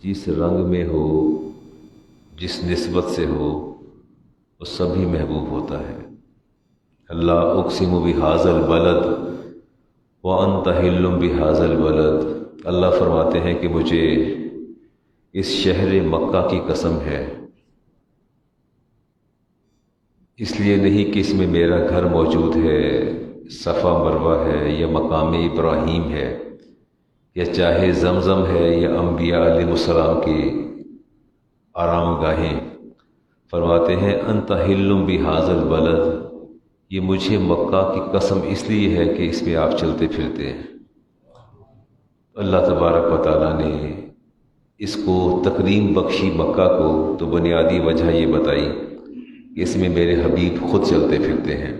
جس رنگ میں ہو، جس نسبت سے ہو، وہ سبھی محبوب ہوتا ہے۔ اللہ اقسم بہذا البلد وانت حل بہذا البلد، اللہ فرماتے ہیں کہ مجھے اس شہر مکہ کی قسم ہے، اس لیے نہیں کہ اس میں میرا گھر موجود ہے، صفا مروہ ہے، یا مقام ابراہیم ہے، یا چاہے زمزم ہے، یا انبیاء علیہ السلام کی آرام گاہیں۔ فرماتے ہیں انت حل بہذا البلد، یہ مجھے مکہ کی قسم اس لیے ہے کہ اس میں آپ چلتے پھرتے ہیں۔ اللہ تبارک و تعالیٰ نے اس کو تکریم بخشی مکہ کو، تو بنیادی وجہ یہ بتائی کہ اس میں میرے حبیب خود چلتے پھرتے ہیں۔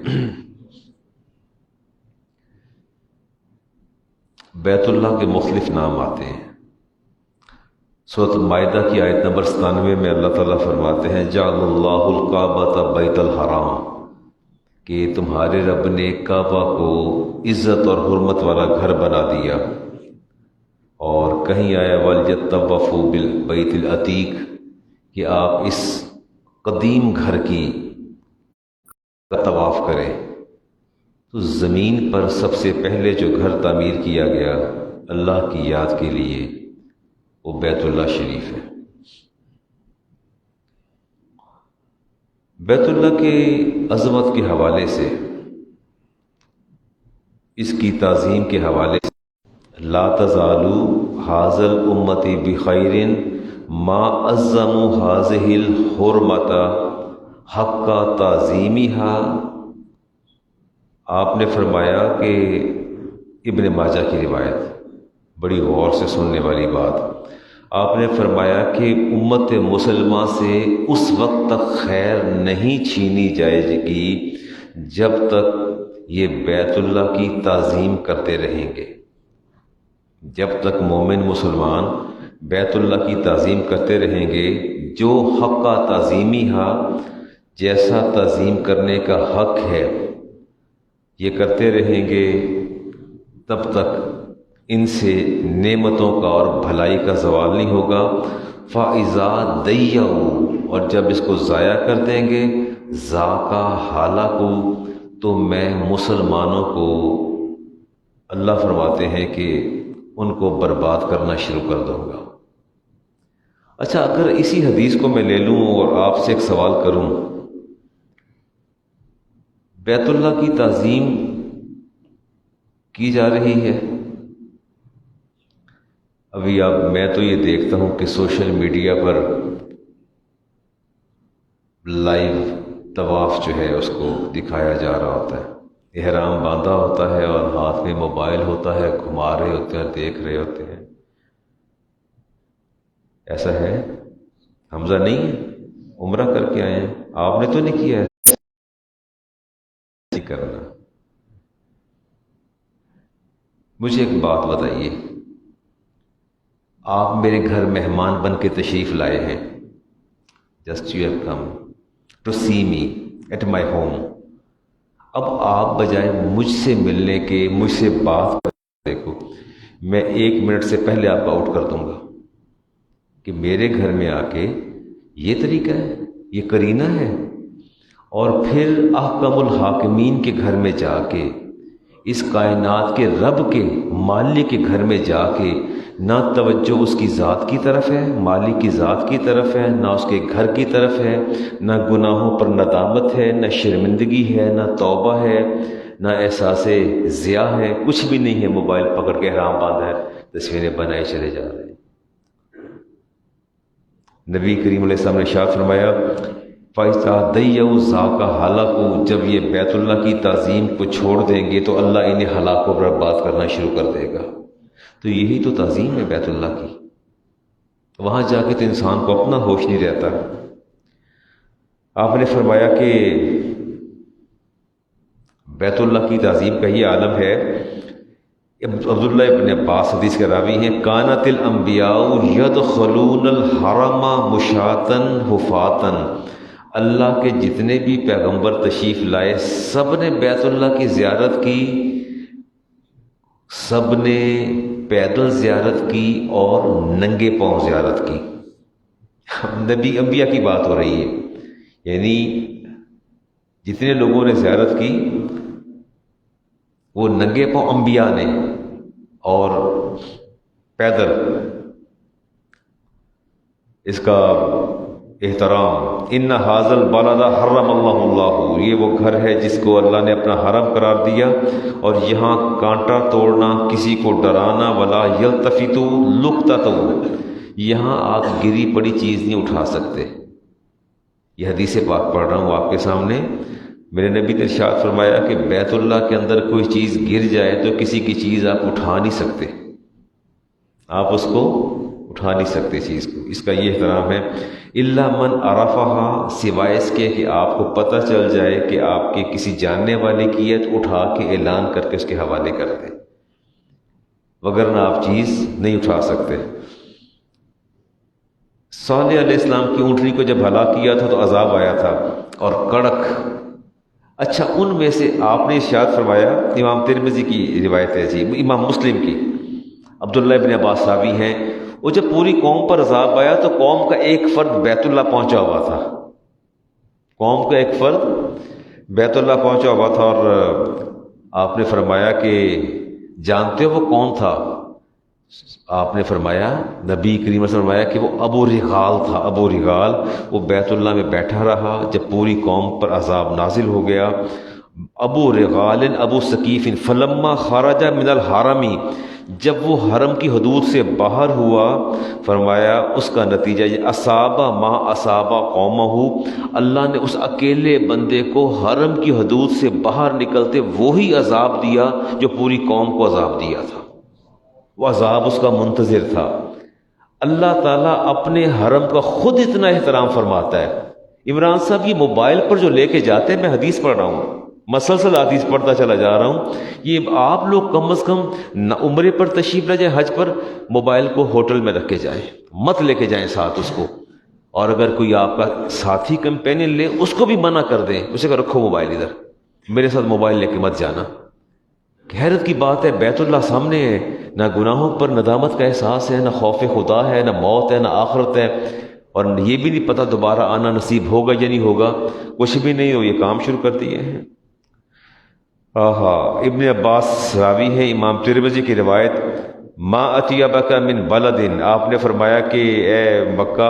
بیت اللہ کے مختلف نام آتے ہیں۔ سورۃ مائدہ کی آیت نمبر 97 میں اللہ تعالیٰ فرماتے ہیں جعل اللہ الکعبۃ بیت الحرام، کہ تمہارے رب نے کعبہ کو عزت اور حرمت والا گھر بنا دیا۔ اور کہیں آیا وَلْيَطَّوَّفُوا بِالْبَيْتِ الْعَتِيقِ، کہ آپ اس قدیم گھر کی طواف کریں۔ تو زمین پر سب سے پہلے جو گھر تعمیر کیا گیا اللہ کی یاد کے لیے، وہ بیت اللہ شریف ہے۔ بیت اللہ کے عظمت کے حوالے سے، اس کی تعظیم کے حوالے سے، لا تزالوا حاذا الامت بخیر ما عظموا هذه الحرمۃ حق تعظیمها۔ آپ نے فرمایا کہ ابن ماجہ کی روایت، بڑی غور سے سننے والی بات، آپ نے فرمایا کہ امت مسلمہ سے اس وقت تک خیر نہیں چھینی جائے گی جب تک یہ بیت اللہ کی تعظیم کرتے رہیں گے۔ جب تک مومن مسلمان بیت اللہ کی تعظیم کرتے رہیں گے، جو حق تعظیمی ہا، جیسا تعظیم کرنے کا حق ہے، یہ کرتے رہیں گے، تب تک ان سے نعمتوں کا اور بھلائی کا زوال نہیں ہوگا۔ فَإِذَا ضَيَّعُوا، اور جب اس کو ضائع کر دیں گے، ذَاقَ هَلَكُوا، تو میں مسلمانوں کو، اللہ فرماتے ہیں کہ ان کو برباد کرنا شروع کر دوں گا۔ اچھا، اگر اسی حدیث کو میں لے لوں اور آپ سے ایک سوال کروں، بیت اللہ کی تعظیم کی جا رہی ہے ابھی؟ اب میں تو یہ دیکھتا ہوں کہ سوشل میڈیا پر لائیو طواف جو ہے اس کو دکھایا جا رہا ہوتا ہے، احرام باندھا ہوتا ہے اور ہاتھ میں موبائل ہوتا ہے، گھما رہے ہوتے ہیں، دیکھ رہے ہوتے ہیں۔ ایسا ہے؟ حمزہ نہیں ہے؟ عمرہ کر کے آئے ہیں، آپ نے تو نہیں کیا ہے؟ نہیں کرنا۔ مجھے ایک بات بتائیے، آپ میرے گھر مہمان بن کے تشریف لائے ہیں، just you have come to see me at my home. اب آپ بجائے مجھ سے ملنے کے، مجھ سے بات کرنے کو، میں 1 منٹ سے پہلے آپ کو آؤٹ کر دوں گا کہ میرے گھر میں آ کے یہ طریقہ ہے، یہ کرینہ ہے، اور پھر احکم الحاکمین کے گھر میں جا کے، اس کائنات کے رب کے، مالک کے گھر میں جا کے، نہ توجہ اس کی ذات کی طرف ہے، مالک کی ذات کی طرف ہے، نہ اس کے گھر کی طرف ہے، نہ گناہوں پر ندامت ہے، نہ شرمندگی ہے، نہ توبہ ہے، نہ احساس ضیاء ہے، کچھ بھی نہیں ہے۔ موبائل پکڑ کے حرام باندھا ہے، تصویریں بنائے چلے جا رہے ہیں۔ نبی کریم علیہ السلام نے ارشاد فرمایا فَإِذَا ضَيَّعُوا ذَاقَ هَلَكُوا، جب یہ بیت اللہ کی تعظیم کو چھوڑ دیں گے تو اللہ انہیں ہلاک و برباد کرنا شروع کر دے گا۔ تو یہی تو تعظیم ہے بیت اللہ کی۔ وہاں جا کے تو انسان کو اپنا ہوش نہیں رہتا۔ آپ نے فرمایا کہ بیت اللہ کی تعظیم کا یہ عالم ہے۔ عبداللہ ابن عباس حدیث کے راوی ہیں، کانت الانبیاء یدخلون الحرم مشاۃ حفاۃ، اللہ کے جتنے بھی پیغمبر تشریف لائے سب نے بیت اللہ کی زیارت کی سب نے پیدل زیارت کی اور ننگے پاؤں زیارت کی. نبی انبیاء کی بات ہو رہی ہے، یعنی جتنے لوگوں نے زیارت کی وہ ننگے پاؤں انبیاء نے اور پیدل. اس کا احترام، ان ھذا البلد حرم اللہ، یہ وہ گھر ہے جس کو اللہ نے اپنا حرم قرار دیا، اور یہاں کانٹا توڑنا، کسی کو ڈرانا، ولا یلتفت لقطۃ، یہاں آپ گری پڑی چیز نہیں اٹھا سکتے. یہ حدیث پاک پڑھ رہا ہوں آپ کے سامنے. میرے نبی نے ارشاد فرمایا کہ بیت اللہ کے اندر کوئی چیز گر جائے تو کسی کی چیز آپ اٹھا نہیں سکتے، آپ اس کو اٹھا نہیں سکتے چیز کو. اس کا یہ احترام ہے. الا من عرفہا، سوائے اس کے کہ آپ کو پتہ چل جائے کہ آپ کے کسی جاننے والے کی ہے تو اٹھا کے اعلان کر کے اس کے حوالے کر دیں، وگرنہ آپ چیز نہیں اٹھا سکتے. صالح علیہ السلام کی اونٹنی کو جب ہلاک کیا تھا تو عذاب آیا تھا اور کڑک. اچھا، ان میں سے آپ نے ارشاد فرمایا، امام ترمذی کی روایت ہے جی، امام مسلم کی، عبداللہ ابن عباس راوی ہیں، وہ جب پوری قوم پر عذاب آیا تو قوم کا ایک فرد بیت اللہ پہنچا ہوا تھا، قوم کا ایک فرد بیت اللہ پہنچا ہوا تھا، اور آپ نے فرمایا کہ جانتے ہو وہ کون تھا؟ آپ نے فرمایا، نبی کریم نے فرمایا کہ وہ ابو رغال تھا. ابو رغال وہ بیت اللہ میں بیٹھا رہا جب پوری قوم پر عذاب نازل ہو گیا. ابو رغال ابو ثقیف، فلما خرج من الحرمی، جب وہ حرم کی حدود سے باہر ہوا، فرمایا اس کا نتیجہ یہ، اصابہ ما اصابہ قومہ، اللہ نے اس اکیلے بندے کو حرم کی حدود سے باہر نکلتے وہی عذاب دیا جو پوری قوم کو عذاب دیا تھا. وہ عذاب اس کا منتظر تھا. اللہ تعالیٰ اپنے حرم کا خود اتنا احترام فرماتا ہے. عمران صاحب یہ موبائل پر جو لے کے جاتے ہیں، میں حدیث پڑھ رہا ہوں، مسلسل حدیث پڑھتا چلا جا رہا ہوں، یہ آپ لوگ کم از کم نہ عمرے پر تشریف لے جائیں، حج پر موبائل کو ہوٹل میں رکھ کے جائیں، مت لے کے جائیں ساتھ اس کو. اور اگر کوئی آپ کا ساتھی کمپینین لے اس کو بھی منع کر دیں، اسے کہ رکھو موبائل ادھر، میرے ساتھ موبائل لے کے مت جانا. حیرت کی بات ہے، بیت اللہ سامنے ہے، نہ گناہوں پر ندامت کا احساس ہے، نہ خوف خدا ہے، نہ موت ہے، نہ آخرت ہے، اور یہ بھی نہیں پتہ دوبارہ آنا نصیب ہوگا یا نہیں ہوگا، کچھ بھی نہیں ہو، یہ کام شروع کر دیے ہیں. ابن عباس راوی ہیں، امام ترمذی کی روایت، ما اطیبک من بلد، آپ نے فرمایا کہ اے مکہ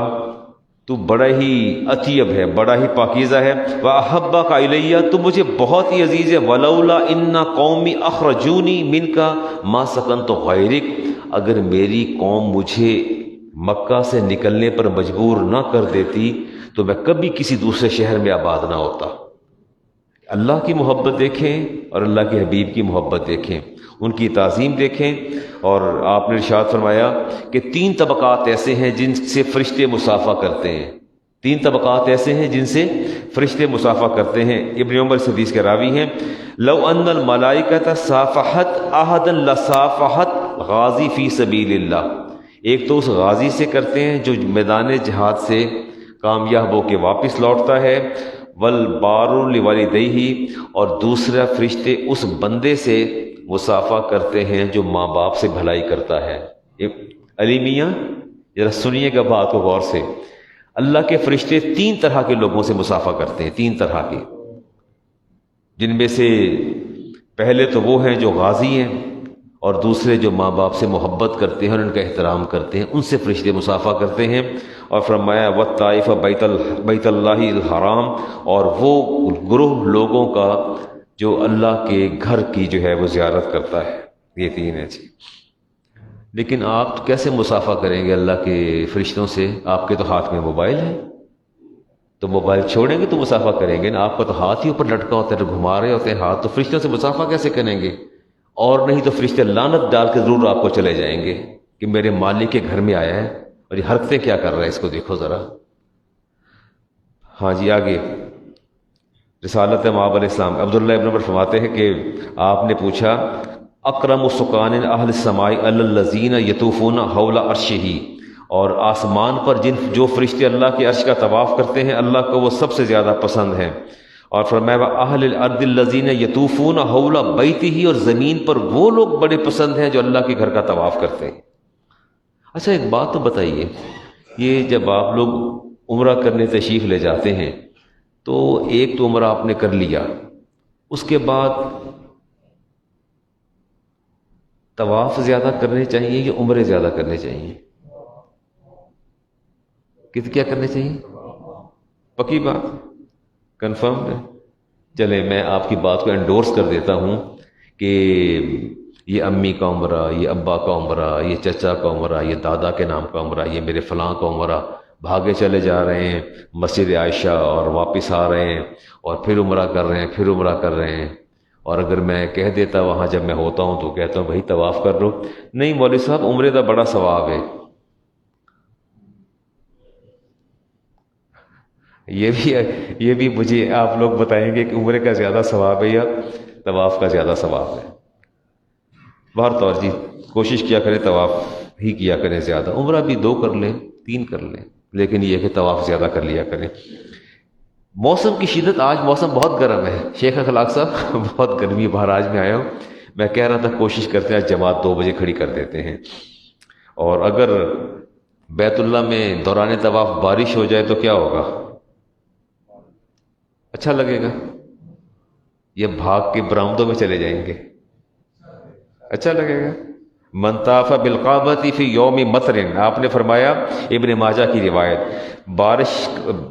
تو بڑا ہی اطیب ہے، بڑا ہی پاکیزہ ہے. وَأَحَبَّكَ إِلَيَّ، تو مجھے بہت ہی عزیز ہے. وَلَوْلَا إِنَّ قَوْمِي أَخْرَجُونِي مِنْكَ مَا سَكَنْتُ غَيْرِكَ، اگر میری قوم مجھے مکہ سے نکلنے پر مجبور نہ کر دیتی تو میں کبھی کسی دوسرے شہر میں آباد نہ ہوتا. اللہ کی محبت دیکھیں اور اللہ کے حبیب کی محبت دیکھیں، ان کی تعظیم دیکھیں. اور آپ نے ارشاد فرمایا کہ 3 طبقات ایسے ہیں جن سے فرشتے مصافحہ کرتے ہیں. 3 طبقات ایسے ہیں جن سے فرشتے مصافحہ کرتے ہیں. ابن عمر اس حدیث کے راوی ہیں، لو ان الملائکۃ صافحت احدا لصافحت غازی فی سبیل اللہ، ایک تو اس غازی سے کرتے ہیں جو میدان جہاد سے کامیاب ہو کے واپس لوٹتا ہے، والبار لوالدیہ، اور دوسرا فرشتے اس بندے سے مصافحہ کرتے ہیں جو ماں باپ سے بھلائی کرتا ہے. علی میاں ذرا سنیے گا بات کو غور سے. اللہ کے فرشتے 3 طرح کے لوگوں سے مصافحہ کرتے ہیں، 3 طرح کے، جن میں سے پہلے تو وہ ہیں جو غازی ہیں، اور دوسرے جو ماں باپ سے محبت کرتے ہیں اور ان کا احترام کرتے ہیں، ان سے فرشتے مصافحہ کرتے ہیں. اور فرمایا وَالطَّائِفَ بیت اللہ الحرام، اور وہ گروہ لوگوں کا جو اللہ کے گھر کی جو ہے وہ زیارت کرتا ہے. یہ 3 ہے جی. لیکن آپ کیسے مصافحہ کریں گے اللہ کے فرشتوں سے؟ آپ کے تو ہاتھ میں موبائل ہے، تو موبائل چھوڑیں گے تو مصافحہ کریں گے نا. آپ کا تو ہاتھ ہی اوپر لٹکا ہوتا ہے، گھما رہے ہوتے ہیں ہاتھ، تو فرشتوں سے مصافحہ کیسے کریں گے؟ اور نہیں تو فرشتے لعنت ڈال کے ضرور آپ کو چلے جائیں گے کہ میرے مالک کے گھر میں آیا ہے اور یہ حرکتیں کیا کر رہا ہے، اس کو دیکھو ذرا. ہاں جی، آگے رسالت مآب علیہ السلام، عبداللہ ابن عمر فرماتے ہیں کہ آپ نے پوچھا، اکرم سکان اہل السماء الذین یطوفون حول عرشہ، اور آسمان پر جو فرشتے اللہ کے عرش کا طواف کرتے ہیں، اللہ کو وہ سب سے زیادہ پسند ہیں. اور فرمایا اہل الارض الذین یطوفون حول بیتہ، اور زمین پر وہ لوگ بڑے پسند ہیں جو اللہ کے گھر کا طواف کرتے ہیں۔ اچھا ایک بات تو بتائیے، یہ جب آپ لوگ عمرہ کرنے تشریف لے جاتے ہیں تو ایک تو عمرہ آپ نے کر لیا، اس کے بعد طواف زیادہ کرنے چاہیے یا عمرے زیادہ کرنے چاہیے؟ کیا کرنے چاہیے؟ پکی بات، کنفرم ہے؟ چلیں میں آپ کی بات کو انڈورس کر دیتا ہوں کہ یہ امی کا عمرہ، یہ ابا کا عمرہ، یہ چچا کا عمرہ، یہ دادا کے نام کا عمرہ، یہ میرے فلاں کا عمرہ، بھاگے چلے جا رہے ہیں مسجد عائشہ اور واپس آ رہے ہیں اور پھر عمرہ کر رہے ہیں، پھر عمرہ کر رہے ہیں۔ اور اگر میں کہہ دیتا وہاں جب میں ہوتا ہوں تو کہتا ہوں بھائی طواف کر لو، نہیں مولوی صاحب عمرے کا بڑا ثواب ہے، یہ بھی مجھے آپ لوگ بتائیں گے کہ عمرے کا زیادہ ثواب ہے یا طواف کا زیادہ ثواب ہے؟ بہر طور جی کوشش کیا کریں طواف ہی کیا کریں زیادہ، عمرہ بھی 2 کر لیں 3 کر لیں، لیکن یہ کہ طواف زیادہ کر لیا کریں۔ موسم کی شدت، آج موسم بہت گرم ہے شیخ اخلاق صاحب، بہت گرمی باہر آج میں آیا ہوں، میں کہہ رہا تھا کوشش کرتے ہیں آج جماعت 2 بجے کھڑی کر دیتے ہیں، اور اگر بیت اللہ میں دوران طواف بارش ہو جائے تو کیا ہوگا؟ اچھا لگے گا؟ یہ بھاگ کے برآمدوں میں چلے جائیں گے؟ اچھا لگے گا؟ من طاف بالکعبۃ فی یوم مطر، آپ نے فرمایا ابن ماجہ کی روایت، بارش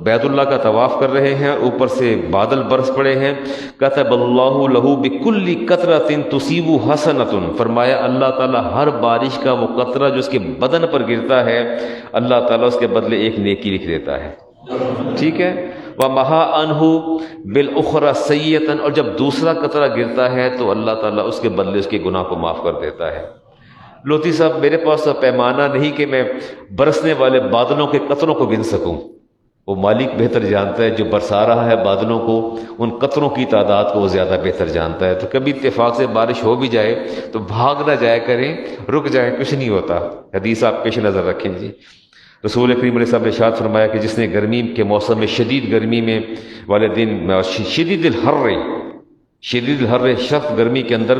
بیت اللہ کا طواف کر رہے ہیں، اوپر سے بادل برس پڑے ہیں، کتب اللہ لہ بکل قطرۃ تصیب حسنۃ، فرمایا اللہ تعالیٰ ہر بارش کا وہ قطرہ جو اس کے بدن پر گرتا ہے اللہ تعالیٰ اس کے بدلے ایک نیکی لکھ دیتا ہے، ٹھیک ہے؟ وَمَحَا عَنْهُ بِالْأُخْرَى سَيِّئَةً، اور جب دوسرا قطرہ گرتا ہے تو اللہ تعالیٰ اس کے بدلے اس کے گناہ کو معاف کر دیتا ہے۔ لوتی صاحب میرے پاس تو پیمانہ نہیں کہ میں برسنے والے بادلوں کے قطروں کو گن سکوں، وہ مالک بہتر جانتا ہے، جو برسا رہا ہے بادلوں کو ان قطروں کی تعداد کو وہ زیادہ بہتر جانتا ہے۔ تو کبھی اتفاق سے بارش ہو بھی جائے تو بھاگ نہ جائے کریں، رک جائیں، کچھ نہیں ہوتا، حدیث آپ پیش نظر رکھیں جی۔ رسول کریم علیہ السلام نے ارشاد فرمایا کہ جس نے گرمی کے موسم میں شدید گرمی میں والے دن شدید الحر سخت گرمی کے اندر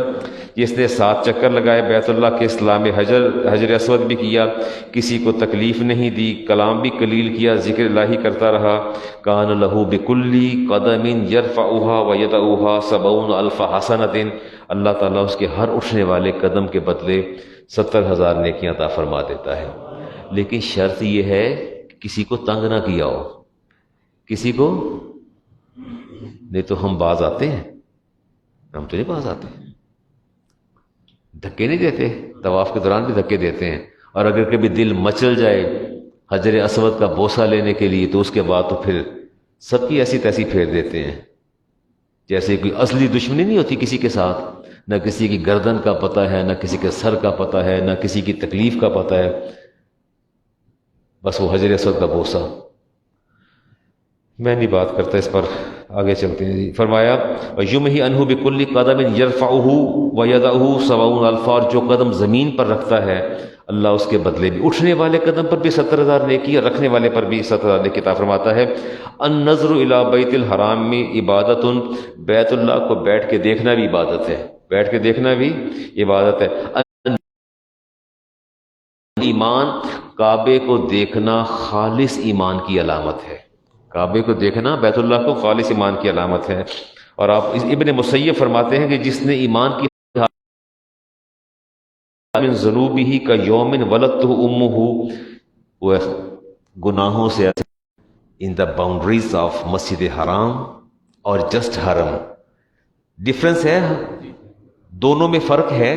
جس نے 7 چکر لگائے بیت اللہ کے، اسلام حجر اسود بھی کیا، کسی کو تکلیف نہیں دی، کلام بھی قلیل کیا، ذکر الہی کرتا رہا، کان لہ بکل قدم یرفعها ویدعها 70,000 حسنۃ، اللہ تعالیٰ اس کے ہر اٹھنے والے قدم کے بدلے 70,000 نیکیاں عطا فرما دیتا ہے۔ لیکن شرط یہ ہے کہ کسی کو تنگ نہ کیا ہو، کسی کو، نہیں تو ہم باز آتے ہیں، ہم تو نہیں باز آتے، دھکے نہیں دیتے، طواف کے دوران بھی دھکے دیتے ہیں، اور اگر کبھی دل مچل جائے حجر اسود کا بوسہ لینے کے لیے تو اس کے بعد تو پھر سب کی ایسی تیسی پھیر دیتے ہیں، جیسے کوئی اصلی دشمنی نہیں ہوتی کسی کے ساتھ، نہ کسی کی گردن کا پتہ ہے، نہ کسی کے سر کا پتہ ہے، نہ کسی کی تکلیف کا پتہ ہے، بس وہ حجر اسود کا بوسہ۔ میں نہیں بات کرتا اس پر، آگے چلتے ہیں جی۔ فرمایا یمحی عنہ بکل قدم یرفعہ ویدعہ 70,000، اور جو قدم زمین پر رکھتا ہے اللہ اس کے بدلے بھی اٹھنے والے قدم پر بھی 70,000 نیکی، اور رکھنے والے پر بھی 70,000 نیکی عطا فرماتا ہے۔ النظر الی بیت الحرام میں عبادت، بیت اللہ کو بیٹھ کے دیکھنا بھی عبادت ہے، بیٹھ کے دیکھنا بھی عبادت ہے۔ ایمان، کعبے کو دیکھنا خالص ایمان کی علامت ہے، کعبے کو دیکھنا بیت اللہ کو خالص ایمان کی علامت ہے۔ اور آپ ابن مسیب فرماتے ہیں کہ جس نے ایمان کی من ذنوبہ کا یوم ولدتہ امہ، وہ گناہوں سے ان دا باؤنڈریز آف مسجد حرام اور جسٹ حرم، ڈفرنس ہے، دونوں میں فرق ہے،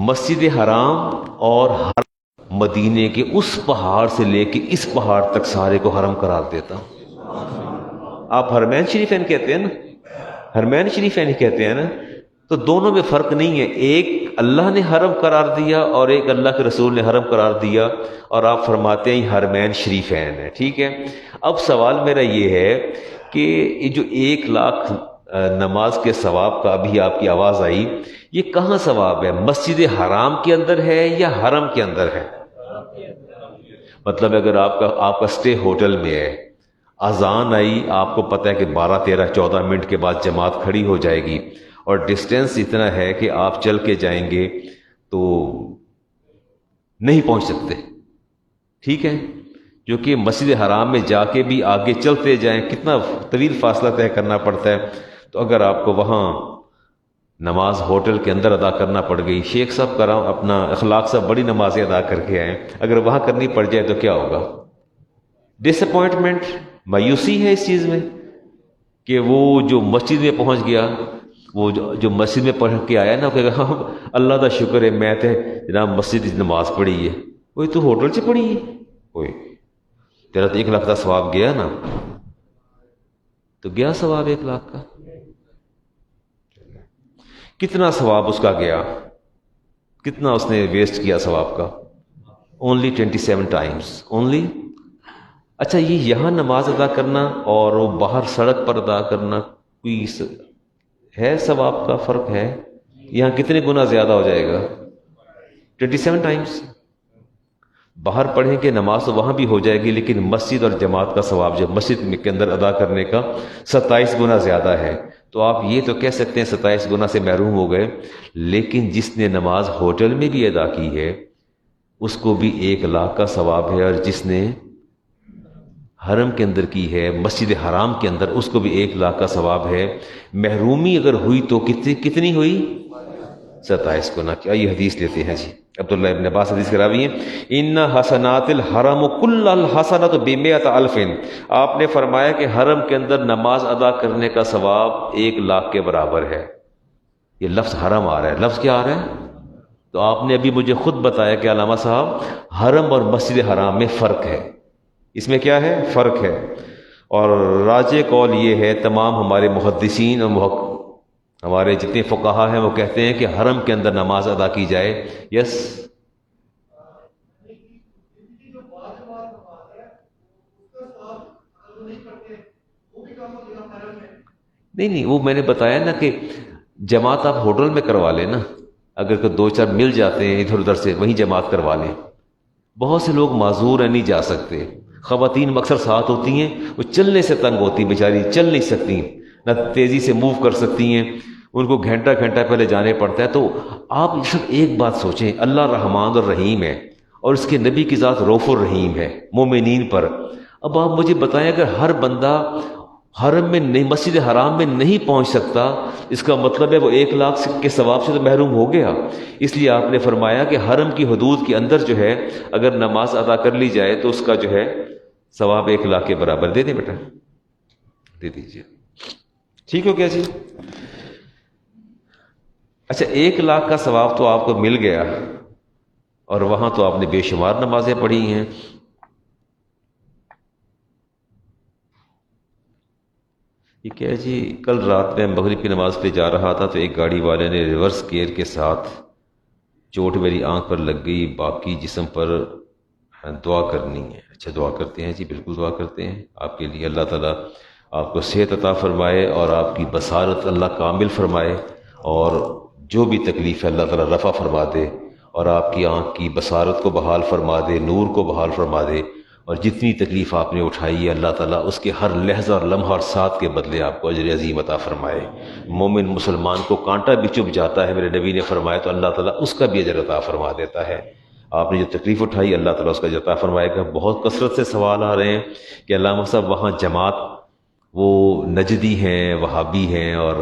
مسجد حرام اور حرم مدینے کے اس پہاڑ سے لے کے اس پہاڑ تک سارے کو حرم قرار دیتا ہوں۔ آپ حرمین شریفین کہتے ہیں نا، حرمین شریفین کہتے ہیں نا، تو دونوں میں فرق نہیں ہے، ایک اللہ نے حرم قرار دیا اور ایک اللہ کے رسول نے حرم قرار دیا، اور آپ فرماتے ہیں حرمین شریفین ہے، ٹھیک ہے۔ اب سوال میرا یہ ہے کہ یہ جو 1,00,000 نماز کے ثواب کا ابھی آپ کی آواز آئی، یہ کہاں ثواب ہے؟ مسجد حرام کے اندر ہے یا حرم کے اندر ہے؟ مطلب اگر آپ کا اسٹے ہوٹل میں ہے، اذان آئی، آپ کو پتہ ہے کہ 12 13 14 منٹ کے بعد جماعت کھڑی ہو جائے گی، اور ڈسٹینس اتنا ہے کہ آپ چل کے جائیں گے تو نہیں پہنچ سکتے، ٹھیک ہے، جو کہ مسجد حرام میں جا کے بھی آگے چلتے جائیں کتنا طویل فاصلہ طے کرنا پڑتا ہے۔ تو اگر آپ کو وہاں نماز ہوٹل کے اندر ادا کرنا پڑ گئی، شیخ صاحب کرام اپنا اخلاق سے بڑی نمازیں ادا کر کے آئیں، اگر وہاں کرنی پڑ جائے تو کیا ہوگا؟ ڈس اپوائنٹمنٹ، مایوسی ہے اس چیز میں کہ وہ جو مسجد میں پہنچ گیا، وہ جو مسجد میں پڑھ کے آیا نا، کہ ہاں اللہ کا شکر ہے میں تے جناب مسجد نماز پڑھی ہے، وہی تو ہوٹل سے پڑھی ہے، وہی تیرا تو 1 لاکھ کا ثواب گیا نا، تو گیا ثواب 1 لاکھ کا، کتنا ثواب اس کا گیا، کتنا اس نے ویسٹ کیا ثواب کا؟ Only 27 Times only. اچھا، یہ یہاں نماز ادا کرنا اور وہ باہر سڑک پر ادا کرنا کوئی ہے ثواب کا فرق ہے؟ یہاں کتنے گنا زیادہ ہو جائے گا؟ 27 ٹائمز۔ باہر پڑھیں کہ نماز تو وہاں بھی ہو جائے گی، لیکن مسجد اور جماعت کا ثواب جو مسجد کے اندر ادا کرنے کا 27 گنا زیادہ ہے۔ تو آپ یہ تو کہہ سکتے ہیں 27 گنا سے محروم ہو گئے، لیکن جس نے نماز ہوٹل میں بھی ادا کی ہے اس کو بھی 1 لاکھ کا ثواب ہے، اور جس نے حرم کے اندر کی ہے، مسجد حرام کے اندر، اس کو بھی 1 لاکھ کا ثواب ہے۔ محرومی اگر ہوئی تو کتنی ہوئی؟ 27 گنا۔ کیا یہ حدیث لیتے ہیں جی، عبداللہ ابن عباس حدیث کراوی ہے، ان حسنات الحرم کل الحسنۃ بمئۃ الف، آپ نے فرمایا کہ حرم کے اندر نماز ادا کرنے کا ثواب 1 لاکھ کے برابر ہے۔ یہ لفظ حرم آ رہا ہے، لفظ کیا آ رہا ہے؟ تو آپ نے ابھی مجھے خود بتایا کہ علامہ صاحب حرم اور مسجد حرام میں فرق ہے، اس میں کیا ہے؟ فرق ہے۔ اور راجح قول یہ ہے، تمام ہمارے محدثین اور ہمارے جتنے فقہا ہیں وہ کہتے ہیں کہ حرم کے اندر نماز ادا کی جائے۔ یس، نہیں وہ میں نے بتایا نا کہ جماعت آپ ہوٹل میں کروا لیں نا، اگر کوئی 2 4 مل جاتے ہیں ادھر ادھر سے، وہیں جماعت کروا لیں۔ بہت سے لوگ معذور ہیں، نہیں جا سکتے، خواتین اکثر ساتھ ہوتی ہیں، وہ چلنے سے تنگ ہوتی ہیں بیچاری، چل نہیں سکتی، نہ تیزی سے موو کر سکتی ہیں، ان کو گھنٹہ پہلے جانے پڑتا ہے۔ تو آپ صرف ایک بات سوچیں، اللہ رحمان اور رحیم ہے، اور اس کے نبی کی ذات رؤوف الرحیم ہے مومنین پر۔ اب آپ مجھے بتائیں، اگر ہر بندہ حرم میں نہیں، مسجد حرام میں نہیں پہنچ سکتا، اس کا مطلب ہے وہ 1 لاکھ کے ثواب سے تو محروم ہو گیا۔ اس لیے آپ نے فرمایا کہ حرم کی حدود کے اندر جو ہے اگر نماز ادا کر لی جائے تو اس کا جو ہے ثواب 1 لاکھ کے برابر۔ دے دیں بیٹا، دے دیجیے، ٹھیک ہو گیا جی؟ اچھا، 1 لاکھ کا ثواب تو آپ کو مل گیا، اور وہاں تو آپ نے بے شمار نمازیں پڑھی ہیں۔ یہ کیا ہے جی، کل رات میں مغرب کی نماز پہ جا رہا تھا تو ایک گاڑی والے نے ریورس گیئر کے ساتھ، چوٹ میری آنکھ پر لگ گئی، باقی جسم پر دعا کرنی ہے۔ اچھا، دعا کرتے ہیں جی، بالکل دعا کرتے ہیں آپ کے لیے، اللہ تعالیٰ آپ کو صحت عطا فرمائے اور آپ کی بصارت اللہ کامل فرمائے، اور جو بھی تکلیف ہے اللہ تعالیٰ رفع فرما دے، اور آپ کی آنکھ کی بصارت کو بحال فرما دے، نور کو بحال فرما دے، اور جتنی تکلیف آپ نے اٹھائی ہے اللہ تعالیٰ اس کے ہر لحظہ اور لمحہ اور ساتھ کے بدلے آپ کو اجر عظیم عطا فرمائے۔ مومن مسلمان کو کانٹا بھی چبھ جاتا ہے، میرے نبی نے فرمایا، تو اللہ تعالیٰ اس کا بھی اجر عطا فرما دیتا ہے۔ آپ نے جو تکلیف اٹھائی اللہ تعالیٰ اس کا اجر عطا فرمائے گا۔ بہت کثرت سے سوال آ رہے ہیں کہ علامہ صاحب وہاں جماعت وہ نجدی ہیں، وہابی ہیں اور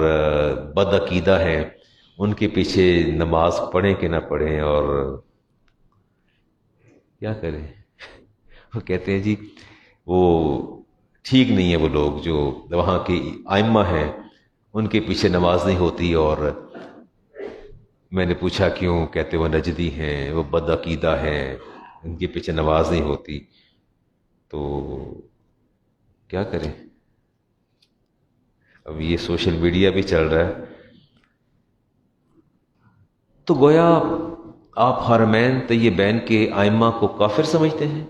بد عقیدہ ہیں، ان کے پیچھے نماز پڑھیں کہ نہ پڑھیں، اور کیا کریں؟ وہ کہتے ہیں جی وہ ٹھیک نہیں ہے، وہ لوگ جو وہاں کے ائمہ ہیں ان کے پیچھے نماز نہیں ہوتی۔ اور میں نے پوچھا کیوں؟ کہتے وہ نجدی ہیں، وہ بد عقیدہ ہیں، ان کے پیچھے نماز نہیں ہوتی۔ تو کیا کریں؟ اب یہ سوشل میڈیا بھی چل رہا ہے، تو گویا آپ حرمین طیبین کے ائمہ کو کافر سمجھتے ہیں؟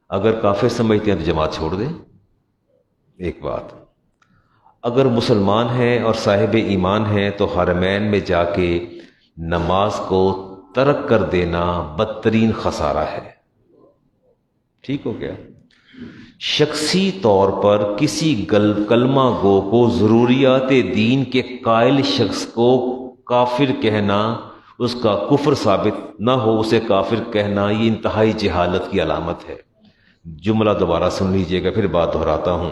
اگر کافر سمجھتے ہیں تو جماعت چھوڑ دیں، ایک بات۔ اگر مسلمان ہیں اور صاحب ایمان ہیں تو حرمین میں جا کے نماز کو ترک کر دینا بدترین خسارہ ہے۔ ٹھیک ہو گیا؟ شخصی طور پر کسی کلمہ گو کو ضروریات دین کے قائل شخص کو کافر کہنا، اس کا کفر ثابت نہ ہو، اسے کافر کہنا، یہ انتہائی جہالت کی علامت ہے۔ جملہ دوبارہ سن لیجئے گا، پھر بات دہراتا ہوں۔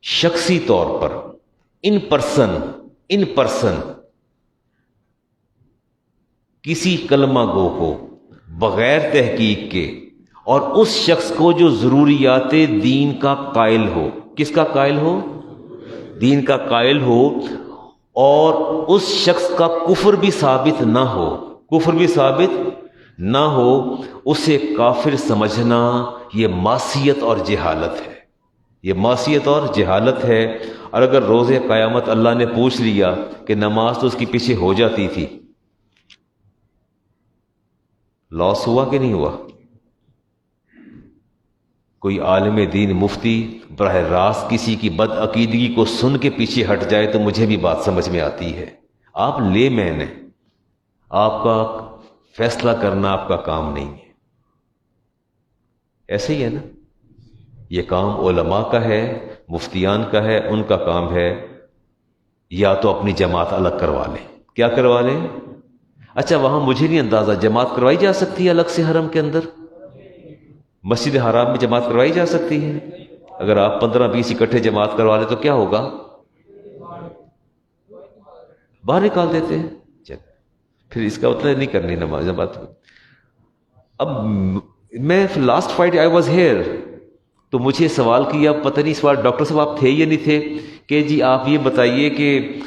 شخصی طور پر ان پرسن کسی کلمہ گو کو بغیر تحقیق کے، اور اس شخص کو جو ضروریات دین کا قائل ہو، کس کا قائل ہو؟ دین کا قائل ہو، اور اس شخص کا کفر بھی ثابت نہ ہو، اسے کافر سمجھنا، یہ معصیت اور جہالت ہے۔ اور اگر روز قیامت اللہ نے پوچھ لیا کہ نماز تو اس کی پیچھے ہو جاتی تھی، لاس ہوا کہ نہیں ہوا؟ کوئی عالم دین مفتی براہ راست کسی کی بد عقیدگی کو سن کے پیچھے ہٹ جائے تو مجھے بھی بات سمجھ میں آتی ہے۔ آپ لے مین ہیں، آپ کا فیصلہ کرنا آپ کا کام نہیں ہے۔ ایسے ہی ہے نا، یہ کام علماء کا ہے، مفتیان کا ہے، ان کا کام ہے یا تو اپنی جماعت الگ کروا لیں۔ کیا کروا لیں؟ اچھا، وہاں مجھے نہیں اندازہ، جماعت کروائی جا سکتی ہے الگ سے حرم کے اندر؟ مسجد حرام میں جماعت کروائی جا سکتی ہے؟ اگر آپ 15-20 اکٹھے جماعت کروا لیں تو کیا ہوگا؟ باہر نکال دیتے ہیں۔ چل، پھر اس کا مطلب نہیں کرنی نماز بات۔ اب میں last Friday I was here, تو مجھے سوال کیا، پتہ نہیں سوال ڈاکٹر صاحب آپ تھے یا نہیں تھے، کہ جی آپ یہ بتائیے کہ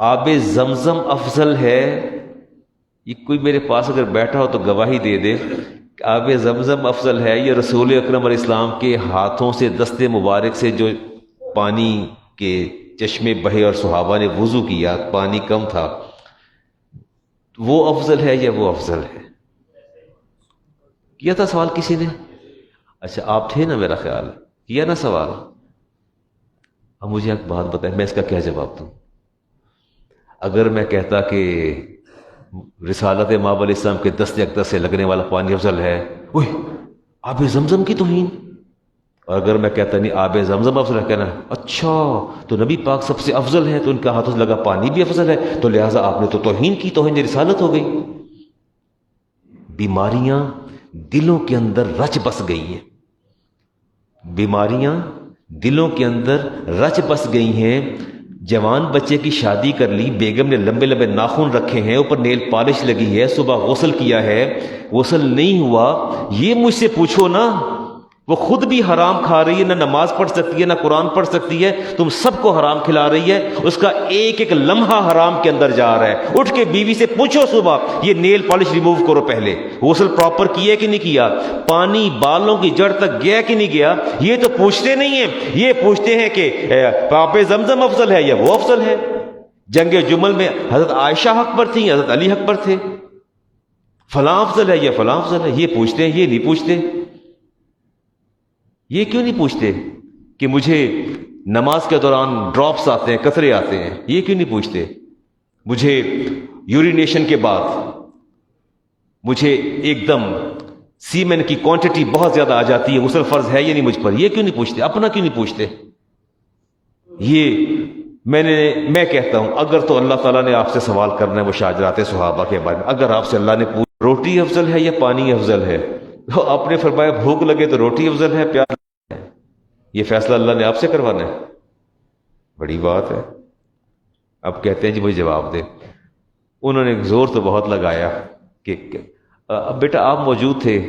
آب زمزم افضل ہے؟ یہ کوئی میرے پاس اگر بیٹھا ہو تو گواہی دے دے، آب زمزم افضل ہے یہ رسول اکرم علیہ السلام کے ہاتھوں سے دست مبارک سے جو پانی کے چشمے بہے اور صحابہ نے وضو کیا، پانی کم تھا، وہ افضل ہے یا وہ افضل ہے؟ کیا تھا سوال کسی نے؟ اچھا آپ تھے نا، میرا خیال کیا نا سوال۔ اب مجھے ایک بات بتائیں، میں اس کا کیا جواب دوں؟ اگر میں کہتا کہ رسالت مآب علیہ السلام کے دست اقدس سے لگنے والا پانی افضل ہے، اوہ آب زمزم کی توہین۔ اور اگر میں کہتا نہیں آب زمزم افضل ہے، کہنا اچھا تو نبی پاک سب سے افضل ہے تو ان کے ہاتھوں سے لگا پانی بھی افضل ہے، تو لہٰذا آپ نے تو توہین کی، توہین رسالت ہو گئی۔ بیماریاں دلوں کے اندر رچ بس گئی ہیں، بیماریاں دلوں کے اندر رچ بس گئی ہیں۔ جوان بچے کی شادی کر لی، بیگم نے لمبے لمبے ناخن رکھے ہیں، اوپر نیل پالش لگی ہے، صبح غسل کیا ہے، غسل نہیں ہوا، یہ مجھ سے پوچھو نا، وہ خود بھی حرام کھا رہی ہے، نہ نماز پڑھ سکتی ہے، نہ قرآن پڑھ سکتی ہے، تم سب کو حرام کھلا رہی ہے، اس کا ایک ایک لمحہ حرام کے اندر جا رہا ہے۔ اٹھ کے بیوی سے پوچھو صبح، یہ نیل پالش ریموو کرو، پہلے غسل پراپر کیا کہ نہیں کیا، پانی بالوں کی جڑ تک گیا کہ نہیں گیا، یہ تو پوچھتے نہیں ہیں۔ یہ پوچھتے ہیں کہ آب زمزم افضل ہے یا وہ افضل ہے۔ جنگ جمل میں حضرت عائشہ حق پر تھی، حضرت علی حق پر تھے، فلاں افضل ہے یا فلاں افضل ہے، یہ پوچھتے ہیں۔ یہ نہیں پوچھتے، یہ کیوں نہیں پوچھتے کہ مجھے نماز کے دوران ڈراپس آتے ہیں، قطرے آتے ہیں، یہ کیوں نہیں پوچھتے؟ مجھے یورینیشن کے بعد مجھے ایک دم سیمن کی کوانٹٹی بہت زیادہ آ جاتی ہے، غسل فرض ہے یا نہیں مجھ پر، یہ کیوں نہیں پوچھتے؟ اپنا کیوں نہیں پوچھتے؟ یہ میں کہتا ہوں، اگر تو اللہ تعالیٰ نے آپ سے سوال کرنا ہے وہ شاجرات صحابہ کے بارے میں، اگر آپ سے اللہ نے پوچھا روٹی افضل ہے یا پانی افضل ہے، تو آپ نے فرمایا بھوک لگے تو روٹی افضل ہے، پیار ہے، یہ فیصلہ اللہ نے آپ سے کروانا ہے؟ بڑی بات ہے۔ اب کہتے ہیں جی مجھے جواب دے۔ انہوں نے زور تو بہت لگایا کہ اب بیٹا آپ موجود تھے،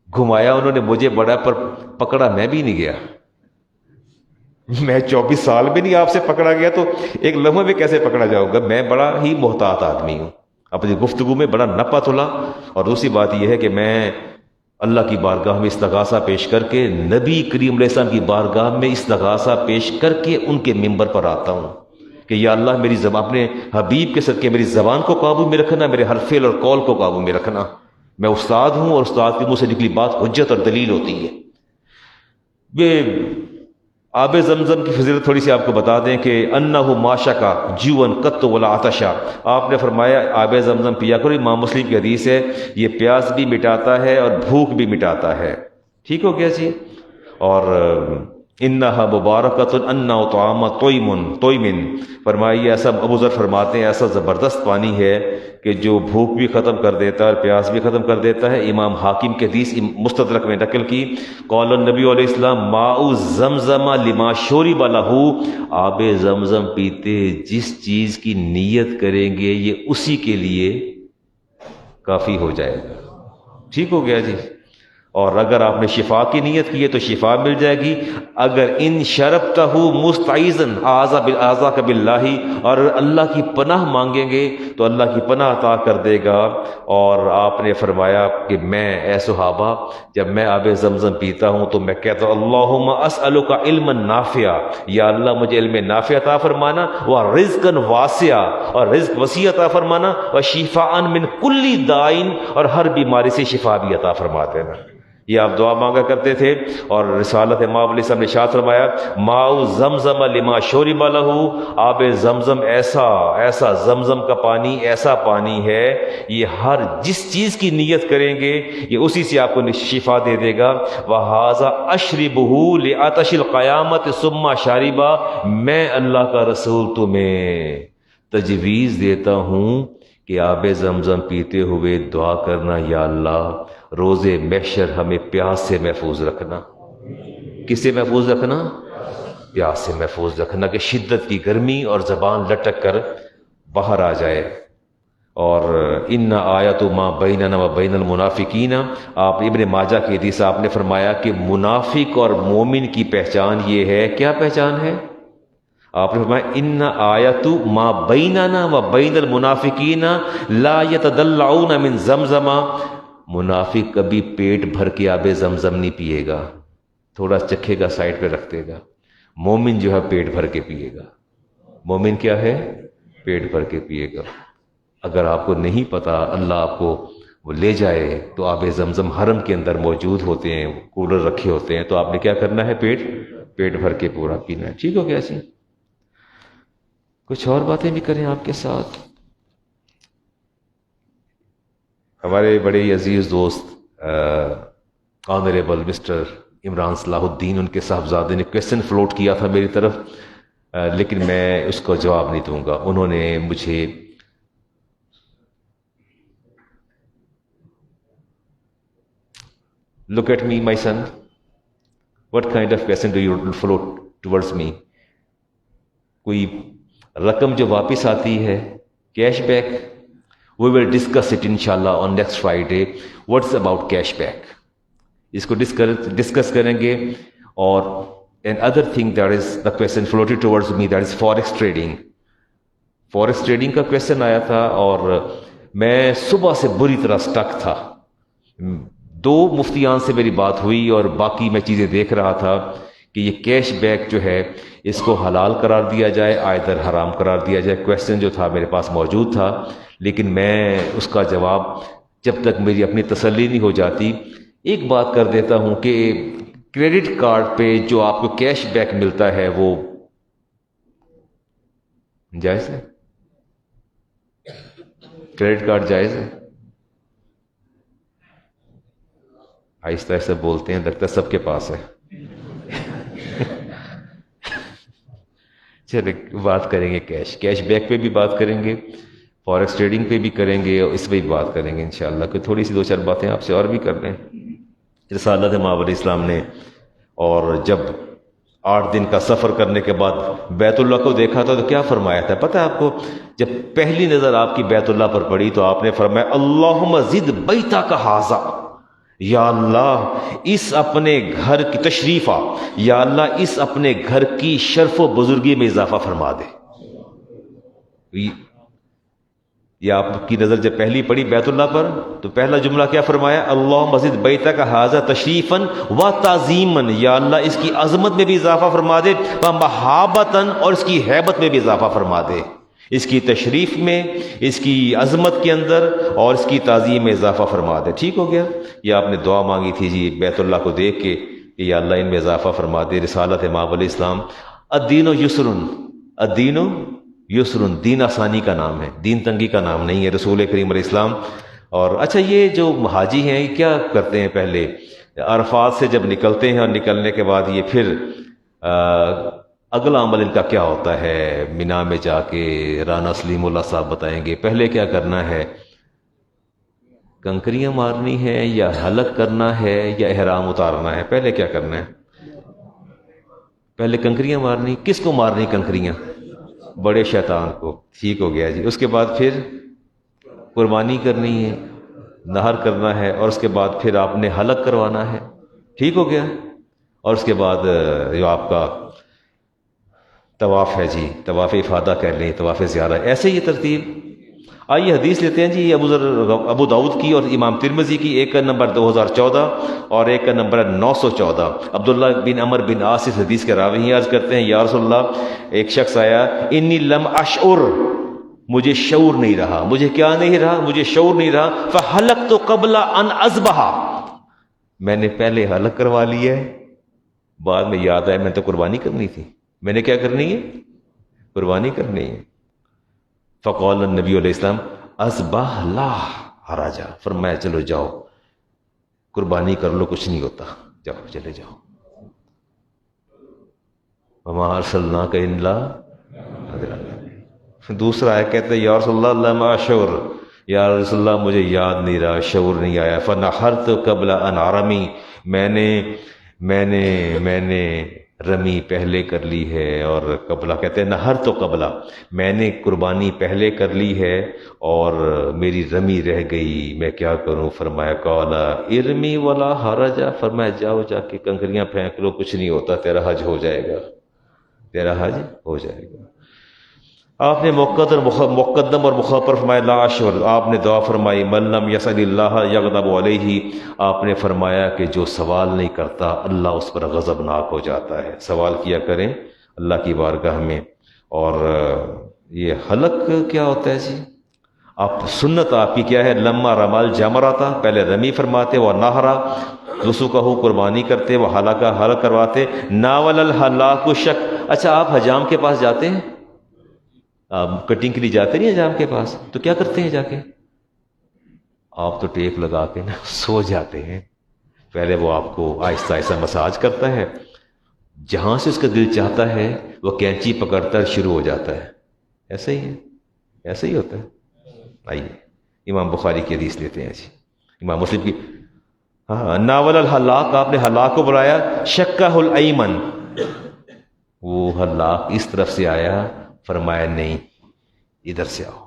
گھمایا انہوں نے مجھے بڑا، پر پکڑا میں بھی نہیں گیا۔ میں 24 سال میں نہیں آپ سے پکڑا گیا تو ایک لمحے میں کیسے پکڑا جاؤں گا؟ میں بڑا ہی محتاط آدمی ہوں، اپنی گفتگو میں بڑا نپا تلا۔ اور دوسری بات یہ ہے کہ میں اللہ کی بارگاہ میں استغاثہ پیش کر کے، نبی کریم علیہ السلام کی بارگاہ میں استغاثہ پیش کر کے ان کے منبر پر آتا ہوں کہ یا اللہ میری زبان، اپنے حبیب کے صدقے میری زبان کو قابو میں رکھنا، میرے ہر فعل اور قول کو قابو میں رکھنا۔ میں استاد ہوں اور استاد کے منہ سے نکلی بات حجت اور دلیل ہوتی ہے۔ یہ آب زمزم کی فضیلت تھوڑی سی آپ کو بتا دیں کہ انہ ماشکا جیون قط ولا عطشا، آپ نے فرمایا آب زمزم پیا کرو، امام مسلم کی حدیث ہے، یہ پیاس بھی مٹاتا ہے اور بھوک بھی مٹاتا ہے، ٹھیک ہو گیا جی. اور انہا مبارکۃ انا طعام طیمن فرمائیے، ایسا ابو ذر فرماتے ہیں ایسا زبردست پانی ہے کہ جو بھوک بھی ختم کر دیتا ہے اور پیاس بھی ختم کر دیتا ہے. امام حاکم کے حدیث مستدرک میں نقل کی، قال النبی علیہ السلام ماء زمزم لما شرب لہ، آب زمزم پیتے جس چیز کی نیت کریں گے یہ اسی کے لیے کافی ہو جائے گا. ٹھیک ہو گیا جی. اور اگر آپ نے شفا کی نیت کی ہے تو شفا مل جائے گی. اگر ان شربتہ مستعیذن اعاذک باللہ، اور اللہ کی پناہ مانگیں گے تو اللہ کی پناہ عطا کر دے گا. اور آپ نے فرمایا کہ میں اے صحابہ جب میں آب زمزم پیتا ہوں تو میں کہتا ہوں اللہم اسألک علما نافعا، یا اللہ مجھے علم نافع عطا فرمانا، ورزقا واسعا، اور رزق وسیع عطا فرمانا، وشفاء من کل داء، اور ہر بیماری سے شفا بھی عطا فرما دینا. یہ آپ دعا مانگا کرتے تھے. اور رسالت امام علیہ السلام نے ارشاد فرمایا ماء زمزم لما شرب لہ، آب زمزم ایسا زمزم کا پانی ایسا پانی ہے، یہ ہر جس چیز کی نیت کریں گے یہ اسی سے آپ کو شفا دے دے گا. وہذا اشربہ لعطش القیامت ثم شاربا، میں اللہ کا رسول تمہیں تجویز دیتا ہوں کہ آب زمزم پیتے ہوئے دعا کرنا یا اللہ روز محشر ہمیں پیاس سے محفوظ رکھنا. کس سے محفوظ رکھنا؟ پیاس سے محفوظ رکھنا کہ شدت کی گرمی اور زبان لٹک کر باہر آ جائے. اور ان آیت ما بیننا و بین المنافقین، آپ ابن ماجہ کی حدیث آپ نے فرمایا کہ منافق اور مومن کی پہچان یہ ہے. کیا پہچان ہے؟ آپ نے فرمایا ان آیت ما بیننا و بین المنافقین لا یتدلعون من زمزم، منافق کبھی پیٹ بھر کے آب زمزم نہیں پیے گا، تھوڑا چکھے گا سائڈ پہ رکھ دے گا. مومن جو ہے پیٹ بھر کے پیے گا. مومن کیا ہے؟ پیٹ بھر کے پیے گا. اگر آپ کو نہیں پتا اللہ آپ کو وہ لے جائے تو آب زمزم حرم کے اندر موجود ہوتے ہیں، کولر رکھے ہوتے ہیں، تو آپ نے کیا کرنا ہے؟ پیٹ بھر کے پورا پینا ہے. ٹھیک ہو گیا سی. کچھ اور باتیں بھی کریں آپ کے ساتھ. ہمارے بڑے عزیز دوست آنریبل مسٹر عمران صلاح الدین، ان کے صاحبزادے نے کویسچن فلوٹ کیا تھا میری طرف، لیکن میں اس کو جواب نہیں دوں گا. انہوں نے مجھے look at me my son, what kind of question do you float towards me؟ کوئی رقم جو واپس آتی ہے cash back, we will discuss it inshallah on next Friday. what's about cash back؟ اس کو ڈسکس کریں گے. اور another thing that is the question floated towards me, that is forex trading. Forex trading کا کویسچن آیا تھا اور میں صبح سے بری طرح سٹک تھا. 2 مفتیان سے میری بات ہوئی اور باقی میں چیزیں دیکھ رہا تھا کہ یہ کیش بیک جو ہے اس کو حلال قرار دیا جائے آئدر حرام قرار دیا جائے. کویسچن جو تھا میرے پاس موجود تھا، لیکن میں اس کا جواب جب تک میری اپنی تسلی نہیں ہو جاتی. ایک بات کر دیتا ہوں کہ کریڈٹ کارڈ پہ جو آپ کو کیش بیک ملتا ہے وہ جائز ہے؟ کریڈٹ کارڈ جائز ہے؟ آہستہ آہستہ بولتے ہیں، لگتا ہے سب کے پاس ہے. چلے بات کریں گے کیش بیک پہ بھی بات کریں گے، فوریکس ٹریڈنگ پہ بھی کریں گے، اور اس پہ بھی بات کریں گے انشاءاللہ. کہ تھوڑی سی 2-4 باتیں آپ سے اور بھی کر لیں. رسالت مآب علیہ السلام نے اور جب 8 دن کا سفر کرنے کے بعد بیت اللہ کو دیکھا تھا تو کیا فرمایا تھا پتہ ہے آپ کو؟ جب پہلی نظر آپ کی بیت اللہ پر پڑی تو آپ نے فرمایا اللہم زد بیتا کا حاضا، یا اللہ اس اپنے گھر کی تشریفہ، یا اللہ اس اپنے گھر کی شرف و بزرگی میں اضافہ فرما دے. یہ آپ کی نظر جب پہلی پڑی بیت اللہ پر تو پہلا جملہ کیا فرمایا؟ اللہم زد بیتک ھذا تشریفا و تعظیما، یا اللہ اس کی عظمت میں بھی اضافہ فرما دے، و مہابتا، اور اس کی ہیبت میں بھی اضافہ فرما دے. اس کی تشریف میں، اس کی عظمت کے اندر اور اس کی تعظیم میں اضافہ فرما دے. ٹھیک ہو گیا. یہ آپ نے دعا مانگی تھی جی بیت اللہ کو دیکھ کے کہ یا اللہ ان میں اضافہ فرما دے. رسالت مآب علیہ السلام الدین یسرن، الدین یسرن، دین آسانی کا نام ہے، دین تنگی کا نام نہیں ہے. رسول کریم علیہ السلام. اور اچھا یہ جو حاجی ہیں یہ کیا کرتے ہیں؟ پہلے عرفات سے جب نکلتے ہیں اور نکلنے کے بعد یہ پھر اگلا عمل ان کا کیا ہوتا ہے مینا میں جا کے رانا سلیم اللہ صاحب بتائیں گے پہلے کیا کرنا ہے، کنکریاں مارنی ہے یا حلق کرنا ہے یا احرام اتارنا ہے؟ پہلے کیا کرنا ہے؟ پہلے کنکریاں مارنی. کس کو مارنی کنکریاں؟ بڑے شیطان کو. ٹھیک ہو گیا جی. اس کے بعد پھر قربانی کرنی ہے، نہر کرنا ہے، اور اس کے بعد پھر آپ نے حلق کروانا ہے. ٹھیک ہو گیا. اور اس کے بعد جو آپ کا طواف ہے جی، طواف افادہ کر لیں، طواف زیارہ. ایسے یہ ترتیب. آئیے حدیث لیتے ہیں جی. ابو داؤد کی اور امام ترمذی کی، ایک کا نمبر 2014 اور ایک کا نمبر 914. عبداللہ بن عمر بن عاص اس حدیث کے راوی ہیں، عرض کرتے ہیں یا رسول اللہ، ایک شخص آیا، انی لم اشعر، مجھے شعور نہیں رہا. مجھے کیا نہیں رہا؟ مجھے شعور نہیں رہا. فحلقت قبل ان اذبح، میں نے پہلے حلق کروا لیا ہے، بعد میں یاد آیا میں تو قربانی کرنی تھی. میں نے کیا کرنی ہے؟ قربانی کرنی ہے. فقال النبی علیہ السلام اذبح لا حرج، فرمایا چلو جاؤ قربانی کر لو، کچھ نہیں ہوتا، جاؤ چلے جاؤ. وما ارسلناک الا. دوسرا ہے، کہتے ہیں یا رسول اللہ لم اشعر، یا رسول اللہ مجھے یاد نہیں رہا، شعور نہیں آیا. فنحرت قبل ان ارمی، میں نے رمی پہلے کر لی ہے. اور قبلہ کہتے ہیں نہر تو قبلہ، میں نے قربانی پہلے کر لی ہے اور میری رمی رہ گئی، میں کیا کروں؟ فرمایا قال ارمی ولا حرج، فرمایا جاؤ جا کے کنکریاں پھینک لو، کچھ نہیں ہوتا، تیرا حج ہو جائے گا، تیرا حج ہو جائے گا. آپ نے مقدم اور مخاطر فرمایا لا اشعر. آپ نے دعا فرمائی من لم یسأل اللہ یغضب علیہ، آپ نے فرمایا کہ جو سوال نہیں کرتا اللہ اس پر غضبناک ہو جاتا ہے. سوال کیا کریں اللہ کی بارگاہ میں. اور یہ حلق کیا ہوتا ہے جی؟ آپ سنت آپ کی کیا ہے؟ لما رمال جمراتا، پہلے رمی فرماتے، وہ نہرا رسوکہو قربانی کرتے، وہ حلق کرواتے. ناول الحلاق شک. اچھا آپ حجام کے پاس جاتے ہیں؟ آپ کٹنگ کے لیے جاتے نہیں حجام کے پاس، تو کیا کرتے ہیں جا کے؟ آپ تو ٹیپ لگا کے نا سو جاتے ہیں. پہلے وہ آپ کو آہستہ آہستہ مساج کرتا ہے، جہاں سے اس کا دل چاہتا ہے وہ کینچی پکڑتا شروع ہو جاتا ہے. ایسا ہی ہے، ایسا ہی ہوتا ہے. آئیے امام بخاری کی حدیث لیتے ہیں جی، امام مسلم کی. ہاں ناول الحلاق، آپ نے حلاق کو بلایا. شکہ الایمن، وہ حلاق اس طرف سے آیا، فرمایا نہیں ادھر سے آؤ.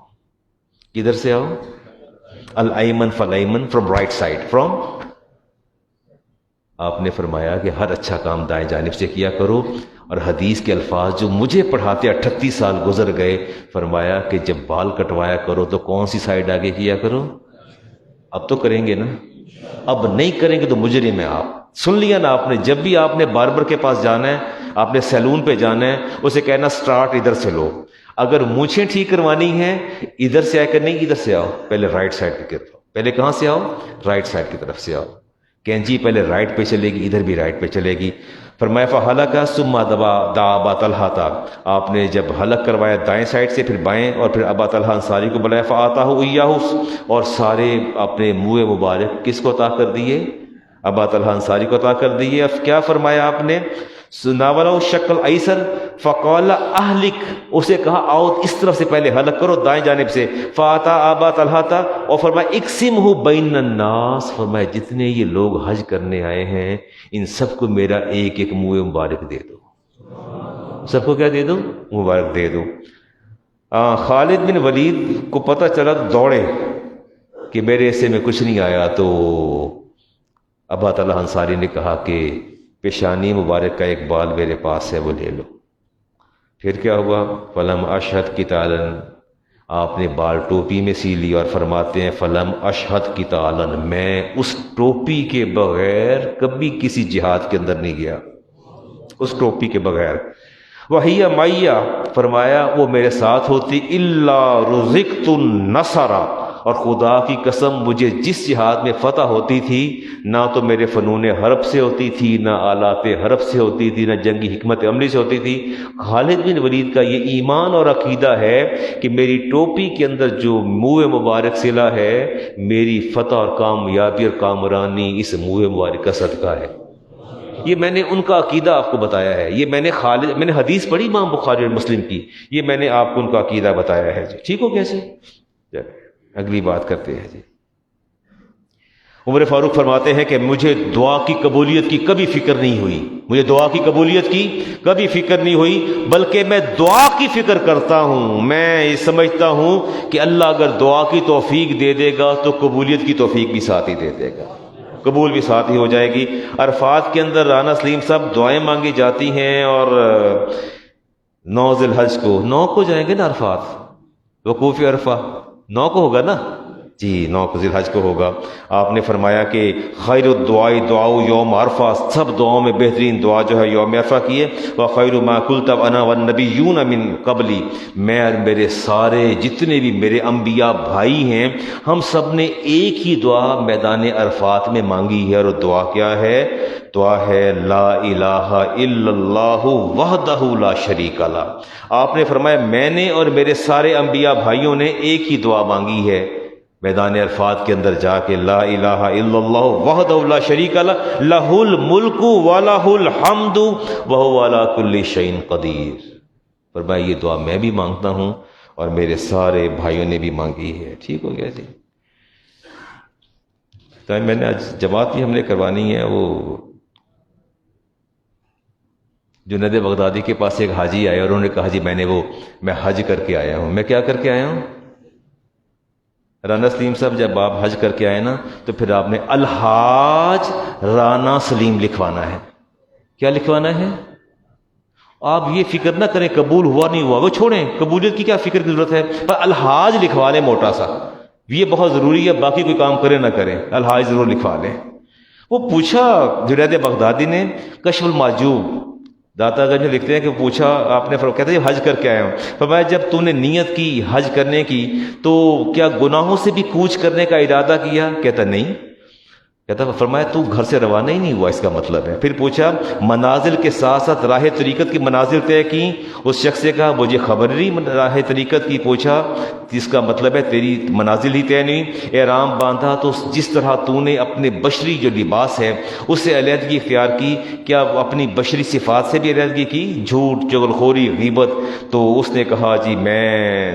کدھر سے آؤ؟ الایمن فالایمن، فرام رائٹ سائڈ، فرام. آپ نے فرمایا کہ ہر اچھا کام دائیں جانب سے کیا کرو. اور حدیث کے الفاظ جو مجھے پڑھاتے 38 سال گزر گئے، فرمایا کہ جب بال کٹوایا کرو تو کون سی سائڈ آگے کیا کرو؟ اب تو کریں گے نا، اب نہیں کریں گے تو مجرم ہیں آپ. سن لیا نا آپ نے؟ جب بھی آپ نے باربر کے پاس جانا ہے، آپ نے سیلون پہ جانا ہے، اسے کہنا سٹارٹ ادھر سے لو. اگر مونچھیں ٹھیک کروانی ہے ادھر سے آئے کر نہیں، ادھر سے آؤ، پہلے رائٹ سائڈ کی طرف. پہلے کہاں سے آؤ؟ رائٹ سائڈ کی طرف سے آؤ. کینچی پہلے رائٹ پہ چلے گی، ادھر بھی رائٹ پہ چلے گی. فرمایا فحلق ثم دعا ابا طلحہ، آپ نے جب حلق کروایا دائیں سائڈ سے، پھر بائیں، اور پھر ابا طلحہ انصاری کو بلایا. فآتاہ ایاہ، اور سارے اپنے منہ مبارک کس کو عطا کر دیے؟ ابا طلحہ انصاری کو عطا کر دیے. اب کیا فرمایا آپ نے؟ ناولہ شکل ایسر فقال اہلک، اسے کہا آؤ اس طرف سے پہلے حلق کرو دائیں جانب سے. فاتا ابا طلحہ تھا، اور فرمایا اقسمہ بین الناس، فرمایا جتنے یہ لوگ حج کرنے آئے ہیں ان سب کو میرا ایک ایک منہ مبارک دے دو. سب کو کیا دے دو؟ مبارک دے دو. خالد بن ولید کو پتہ چلا دوڑے کہ میرے حصے میں کچھ نہیں آیا. تو ابا طلحہ انصاری نے کہا کہ پیشانی مبارک کا ایک بال میرے پاس ہے، وہ لے لو. پھر کیا ہوا؟ فلم اشہد قتالاً، آپ نے بال ٹوپی میں سی لی. اور فرماتے ہیں فلم اشہد قتالاً، میں اس ٹوپی کے بغیر کبھی کسی جہاد کے اندر نہیں گیا، اس ٹوپی کے بغیر. وہی معیہ، فرمایا وہ میرے ساتھ ہوتی. الا رزقت النصر، اور خدا کی قسم مجھے جس جہاد میں فتح ہوتی تھی نہ تو میرے فنون حرب سے ہوتی تھی، نہ آلات حرب سے ہوتی تھی، نہ جنگی حکمت عملی سے ہوتی تھی۔ خالد بن ولید کا یہ ایمان اور عقیدہ ہے کہ میری ٹوپی کے اندر جو منہ مبارک صلہ ہے، میری فتح اور کامیابی اور کامرانی اس منہ مبارک کا صدقہ ہے۔ یہ میں نے ان کا عقیدہ آپ کو بتایا ہے، یہ میں نے حدیث پڑھی امام بخاری اور مسلم کی، یہ میں نے آپ کو ان کا عقیدہ بتایا ہے جی۔ ٹھیک ہو کیسے؟ اگلی بات کرتے ہیں جی۔ عمر فاروق فرماتے ہیں کہ مجھے دعا کی قبولیت کی کبھی فکر نہیں ہوئی، مجھے دعا کی قبولیت کی کبھی فکر نہیں ہوئی، بلکہ میں دعا کی فکر کرتا ہوں۔ میں یہ سمجھتا ہوں کہ اللہ اگر دعا کی توفیق دے دے گا تو قبولیت کی توفیق بھی ساتھ ہی دے دے گا، قبول بھی ساتھ ہی ہو جائے گی۔ عرفات کے اندر رانا سلیم صاحب دعائیں مانگی جاتی ہیں، اور 9 ذی الحج کو 9 کو جائیں گے نا عرفات، وقوف عرفہ 9 کو ہوگا نا جی، 9 ذی الحج کو ہوگا۔ آپ نے فرمایا کہ خیر الدعاء دعاء یوم عرفہ، سب دعاؤں میں بہترین دعا جو ہے یوم عرفہ کی ہے۔ وخیر ما قلت انا والنبیون من قبلی، میں اور میرے سارے جتنے بھی میرے انبیاء بھائی ہیں، ہم سب نے ایک ہی دعا میدان عرفات میں مانگی ہے، اور دعا کیا ہے؟ دعا ہے لا الہ الا اللہ وحدہ لا شریک لہ۔ آپ نے فرمایا میں نے اور میرے سارے انبیاء بھائیوں نے ایک ہی دعا مانگی ہے میدان عرفات کے اندر جا کے، لا الہ الا اللہ وحدہ لا شریک لہ لہ الملک ولہ الحمد وہو علی کل شیء قدیر۔ فرمایا یہ دعا میں بھی مانگتا ہوں اور میرے سارے بھائیوں نے بھی مانگی ہے۔ ٹھیک ہو گیا جی۔ تو میں نے آج جماعت بھی ہم نے کروانی ہے، وہ جنید بغدادی کے پاس ایک حاجی آئے اور انہوں نے کہا جی میں حج کر کے آیا ہوں۔ میں کیا کر کے آیا ہوں؟ رانا سلیم صاحب جب آپ حج کر کے آئے نا تو پھر آپ نے الحاج رانا سلیم لکھوانا ہے۔ کیا لکھوانا ہے؟ آپ یہ فکر نہ کریں قبول ہوا نہیں ہوا، وہ چھوڑیں، قبولیت کی کیا فکر کی ضرورت ہے، پر الحاج لکھوا لیں موٹا سا، یہ بہت ضروری ہے، باقی کوئی کام کرے نہ کریں، الحاج ضرور لکھوا لیں۔ وہ پوچھا جنید بغدادی نے، کشف المعجوب داتا گنج میں لکھتے ہیں کہ پوچھا آپ نے، کہتے ہیں حج کر کے آیا ہوں۔ فرمایا جب تو نے نیت کی حج کرنے کی تو کیا گناہوں سے بھی کوچ کرنے کا ارادہ کیا؟ کہتا نہیں۔ کہتا فرمایا تو گھر سے روانہ ہی نہیں ہوا، اس کا مطلب ہے۔ پھر پوچھا منازل کے ساتھ ساتھ راہ طریقت کی منازل طے کی؟ اس شخص سے کہا مجھے خبر نہیں راہ طریقت کی۔ پوچھا جس کا مطلب ہے تیری منازل ہی طے نہیں۔ احرام باندھا تو جس طرح تو نے اپنے بشری جو لباس ہے اس سے علیحدگی اختیار کی، کیا اپنی بشری صفات سے بھی علیحدگی کی؟ جھوٹ، چغل خوری، غیبت؟ تو اس نے کہا جی میں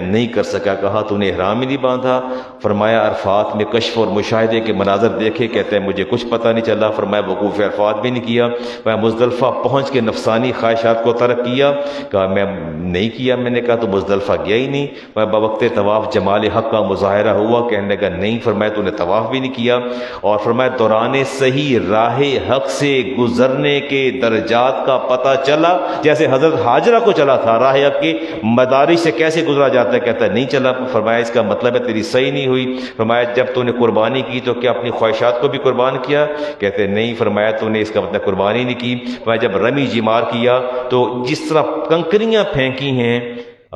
نہیں کر سکا۔ کہا تو نے احرام ہی نہیں باندھا؟ فرمایا عرفات میں کشف اور مشاہدے کے مناظر دیکھے؟ کہتے ہیں مجھے کچھ پتہ نہیں چلا۔ فرمایا وقوف عرفات بھی نہیں کیا؟ میں مزدلفہ پہنچ کے نفسانی خواہشات کو ترک کیا؟ کہا میں نہیں کیا۔ میں نے کہا تو مزدلفہ گیا ہی نہیں؟ میں بوقت طواف جمال حق کا مظاہرہ ہوا؟ کہنے لگا نہیں۔ فرمایا تو نے طواف بھی نہیں کیا؟ اور فرمایا دوران صحیح راہ حق سے گزرنے کے درجات کا پتہ چلا جیسے حضرت حاجرہ کو چلا تھا، راہ حق کے مدارج سے کیسے گزرا جاتا ہے؟ کہتا ہے نہیں چلا۔ فرمایا اس کا مطلب ہے تیری صحیح نہیں ہوئی۔ فرمایا جب تو نے قربانی کی تو کیا اپنی خواہشات کو بھی قربان کیا؟ کہتے نہیں۔ فرمایا تو نے اس کا مطلب قربانی نہیں کی۔ فرمایا جب رمی جمار کیا تو جس طرح کنکریاں پھینکی ہیں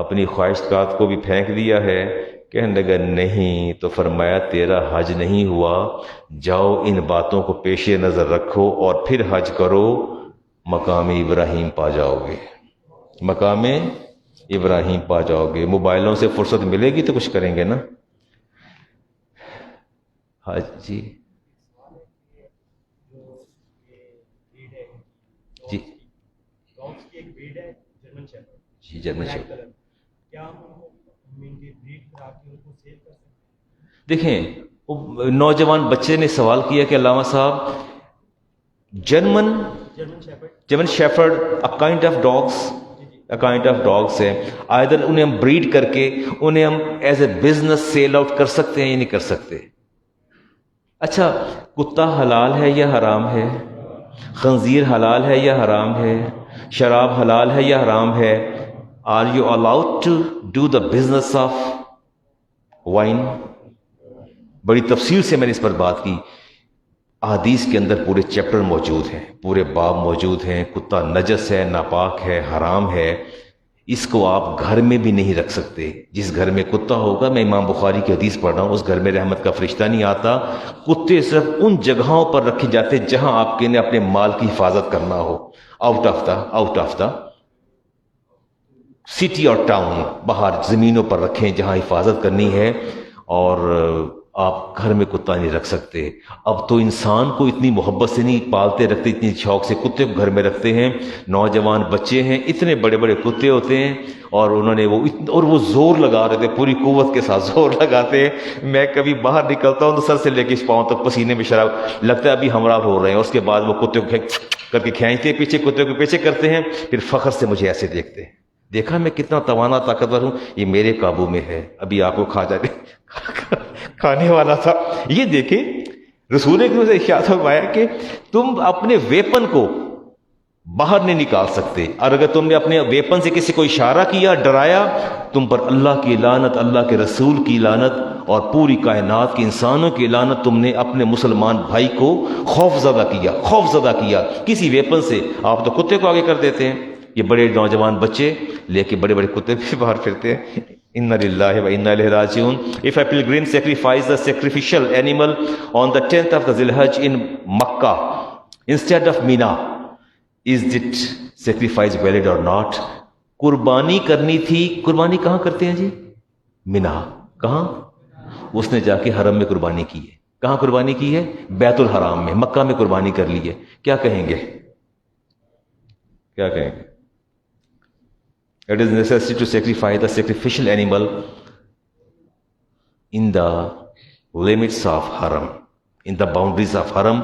اپنی خواہشات کو بھی پھینک دیا ہے؟ کہنے لگا نہیں۔ تو فرمایا تیرا حج نہیں ہوا، جاؤ ان باتوں کو پیش نظر رکھو اور پھر حج کرو، مقام ابراہیم پا جاؤ گے، مقام ابراہیم پا جاؤ گے۔ موبائلوں سے فرصت ملے گی تو کچھ کریں گے نا۔ حج جی جی جی جرمن شیپرڈ۔ دیکھیں نوجوان بچے نے سوال کیا کہ علامہ صاحب German Shepard kind of dogs ہے، آئدر انہیں ہم بریڈ کر کے انہیں ہم as a business sell out کر سکتے ہیں یا نہیں کر سکتے؟ اچھا کتا حلال ہے یا حرام ہے؟ خنزیر حلال ہے یا حرام ہے؟ شراب حلال ہے یا حرام ہے؟ Are you allowed to do the business of wine? بڑی تفصیل سے میں نے اس پر بات کی۔ احادیث کے اندر پورے چیپٹر موجود ہیں، پورے باب موجود ہیں، کتا نجس ہے، ناپاک ہے، حرام ہے۔ اس کو آپ گھر میں بھی نہیں رکھ سکتے. جس گھر میں کتا ہوگا، میں امام بخاری کی حدیث پڑھ رہا ہوں، اس گھر میں رحمت کا فرشتہ نہیں آتا. کتے صرف ان جگہوں پر رکھے جاتے جہاں آپ کے نے اپنے مال کی حفاظت کرنا ہو. آؤٹ آف دا سٹی اور ٹاؤن، باہر زمینوں پر رکھیں جہاں حفاظت کرنی ہے، اور آپ گھر میں کتا نہیں رکھ سکتے. اب تو انسان کو اتنی محبت سے نہیں پالتے رکھتے، اتنی شوق سے کتے کو گھر میں رکھتے ہیں. نوجوان بچے ہیں، اتنے بڑے بڑے کتے ہوتے ہیں، اور انہوں نے وہ زور لگا رہے تھے، پوری قوت کے ساتھ زور لگاتے ہیں. میں کبھی باہر نکلتا ہوں تو سر سے لے کے پاؤں تک پسینے میں شراب لگتا ہے ابھی ہمراہ ہو رہے ہیں. اس کے بعد وہ کتے کو کر کے کھینچتے ہیں پیچھے، کتے کو پیچھے کرتے ہیں، پھر فخر سے مجھے ایسے دیکھتے ہیں. دیکھا میں کتنا توانا طاقتور ہوں، یہ میرے قابو میں ہے، ابھی آپ کو کھا جائے کھانے والا تھا. یہ دیکھیں رسول اکرم سے ارشاد فرمایا کہ تم اپنے ویپن کو باہر نہیں نکال سکتے، اور اگر تم نے اپنے ویپن سے کسی کو اشارہ کیا، ڈرایا، تم پر اللہ کی لعنت، اللہ کے رسول کی لعنت، اور پوری کائنات کے انسانوں کی لعنت. تم نے اپنے مسلمان بھائی کو خوف زدہ کیا کسی ویپن سے. آپ تو کتے کو آگے کر دیتے ہیں. یہ بڑے نوجوان بچے لے کے بڑے بڑے کتے بھی باہر پھرتے ہیں. اِنَّا لِلَّهِ وَإِنَّا إِلَيْهِ رَاجِعُونَ. If a pilgrim sacrifices the sacrificial animal on the 10th of the Zilhajj in Makkah instead of Mina, is it sacrifice valid or not? قربانی کرنی تھی. قربانی کہاں کرتے ہیں جی؟ مینا. کہاں؟ اس نے جا کے حرم میں قربانی کی ہے. کہاں قربانی کی ہے؟ بیت الحرام میں، مکہ میں قربانی کر لی ہے. کیا کہیں گے؟ کیا کہیں گے؟ It is necessary to sacrifice the sacrificial animal in the limits of haram, in the boundaries of haram.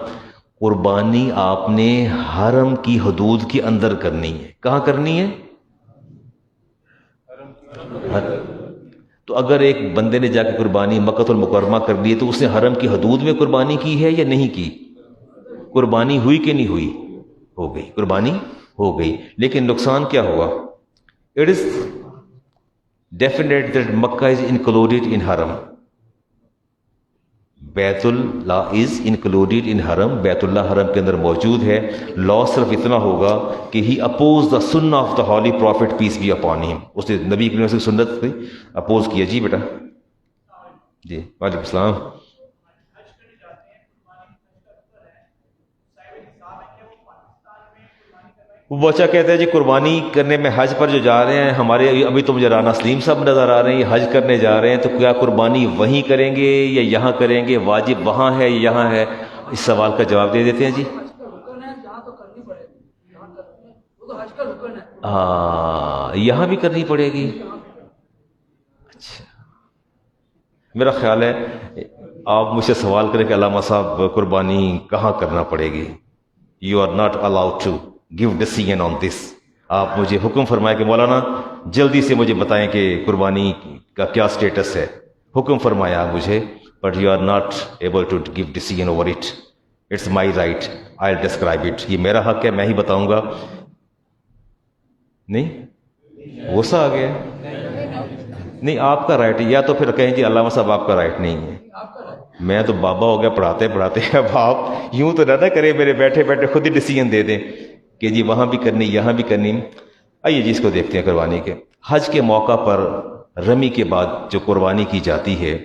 قربانی آپ نے حرم کی حدود کے اندر کرنی ہے. کہاں کرنی ہے؟ تو اگر ایک بندے نے جا کے قربانی مکۃ المکرمہ کر لی تو اس نے حرم کی حدود میں قربانی کی ہے یا نہیں کی؟ قربانی ہوئی کہ نہیں ہوئی؟ ہو گئی، قربانی ہو گئی. لیکن نقصان کیا ہوا؟ It is definite that Makkah is included in Haram. Baitullah is included in Haram. Baitullah حرم کے اندر موجود ہے. لا صرف اتنا ہوگا کہ he opposed the sunnah of the holy prophet peace be upon him. اس نے نبی کریم سے سنت سے اپوز کیا. جی بیٹا. جی وعلیکم السلام. وہ بچہ کہتا ہے جی قربانی کرنے میں حج پر جو جا رہے ہیں ہمارے ابھی تو مجھے رانا سلیم صاحب نظر آ رہے ہیں، یہ حج کرنے جا رہے ہیں، تو کیا قربانی وہیں کریں گے یا یہاں کریں گے؟ واجب وہاں ہے یا یہاں ہے؟ اس سوال کا جواب دے دیتے ہیں جی. ہاں یہاں بھی کرنی پڑے گی. اچھا میرا خیال ہے آپ مجھ سے سوال کریں کہ علامہ صاحب قربانی کہاں کرنا پڑے گی. You are not allowed to give decision on this. آپ مجھے حکم فرمائے کہ مولانا جلدی سے مجھے بتائیں کہ قربانی کا کیا سٹیٹس ہے. حکم فرمایا مجھے، but you are not able to give decision over it. It's my right, I describe it. یہ میرا حق ہے، میں ہی بتاؤں گا. نہیں غصہ آ گیا؟ نہیں آپ کا رائٹ ہے. یا تو پھر کہیں جی علامہ صاحب آپ کا رائٹ نہیں ہے. میں تو بابا ہو گیا پڑھاتے پڑھاتے. اب آپ یوں تو نہ کریں میرے بیٹھے بیٹھے خود ہی ڈیسیژن دے دیں کہ جی وہاں بھی کرنی یہاں بھی کرنی. آئیے جی اس کو دیکھتے ہیں قربانی کے. حج کے موقع پر رمی کے بعد جو قربانی کی جاتی ہے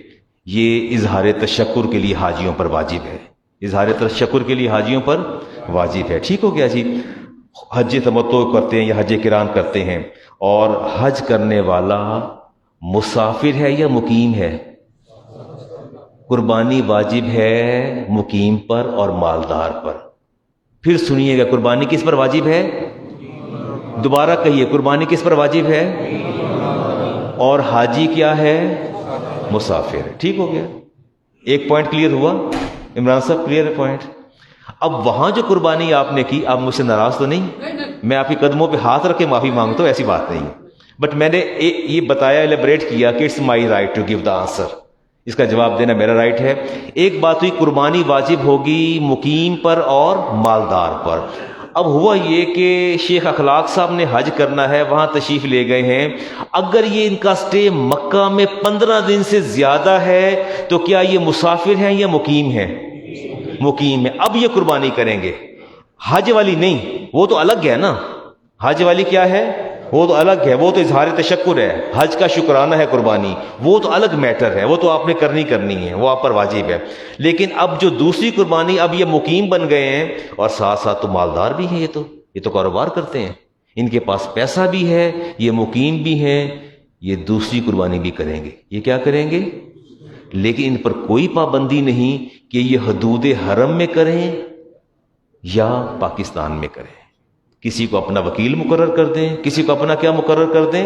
یہ اظہار تشکر کے لیے حاجیوں پر واجب ہے. اظہار تشکر کے لیے حاجیوں پر واجب ہے. ٹھیک ہو گیا جی. حج تمتع کرتے ہیں یا حج قران کرتے ہیں، اور حج کرنے والا مسافر ہے یا مقیم ہے؟ قربانی واجب ہے مقیم پر اور مالدار پر. پھر سنیے گا قربانی کس پر واجب ہے؟ دوبارہ کہیے قربانی کس پر واجب ہے؟ اور حاجی کیا ہے؟ مسافر. ٹھیک ہو گیا. ایک پوائنٹ کلیئر ہوا عمران صاحب؟ کلیئر ہے پوائنٹ. اب وہاں جو قربانی آپ نے کی، آپ مجھ سے ناراض تو نہیں؟ میں آپ کے قدموں پہ ہاتھ رکھ کے معافی مانگتا ہوں، ایسی بات نہیں. بٹ میں نے یہ بتایا، ایلیبریٹ کیا کہ it's my right to give the answer. اس کا جواب دینا میرا رائٹ ہے. ایک بات ہوئی قربانی واجب ہوگی مقیم پر اور مالدار پر. اب ہوا یہ کہ شیخ اخلاق صاحب نے حج کرنا ہے، وہاں تشریف لے گئے ہیں. اگر یہ ان کا سٹے مکہ میں 15 دن سے زیادہ ہے تو کیا یہ مسافر ہیں یا مقیم ہیں؟ مقیم ہے. اب یہ قربانی کریں گے. حج والی نہیں، وہ تو الگ ہے نا. حج والی کیا ہے؟ وہ تو الگ ہے، وہ تو اظہار تشکر ہے، حج کا شکرانہ ہے قربانی، وہ تو الگ میٹر ہے، وہ تو آپ نے کرنی ہے، وہ آپ پر واجب ہے۔ لیکن اب جو دوسری قربانی، اب یہ مقیم بن گئے ہیں اور ساتھ ساتھ تو مالدار بھی ہیں، یہ تو کاروبار کرتے ہیں، ان کے پاس پیسہ بھی ہے، یہ مقیم بھی ہیں، یہ دوسری قربانی بھی کریں گے۔ یہ کیا کریں گے؟ لیکن ان پر کوئی پابندی نہیں کہ یہ حدود حرم میں کریں یا پاکستان میں کریں۔ کسی کو اپنا وکیل مقرر کر دیں، کسی کو اپنا کیا مقرر کر دیں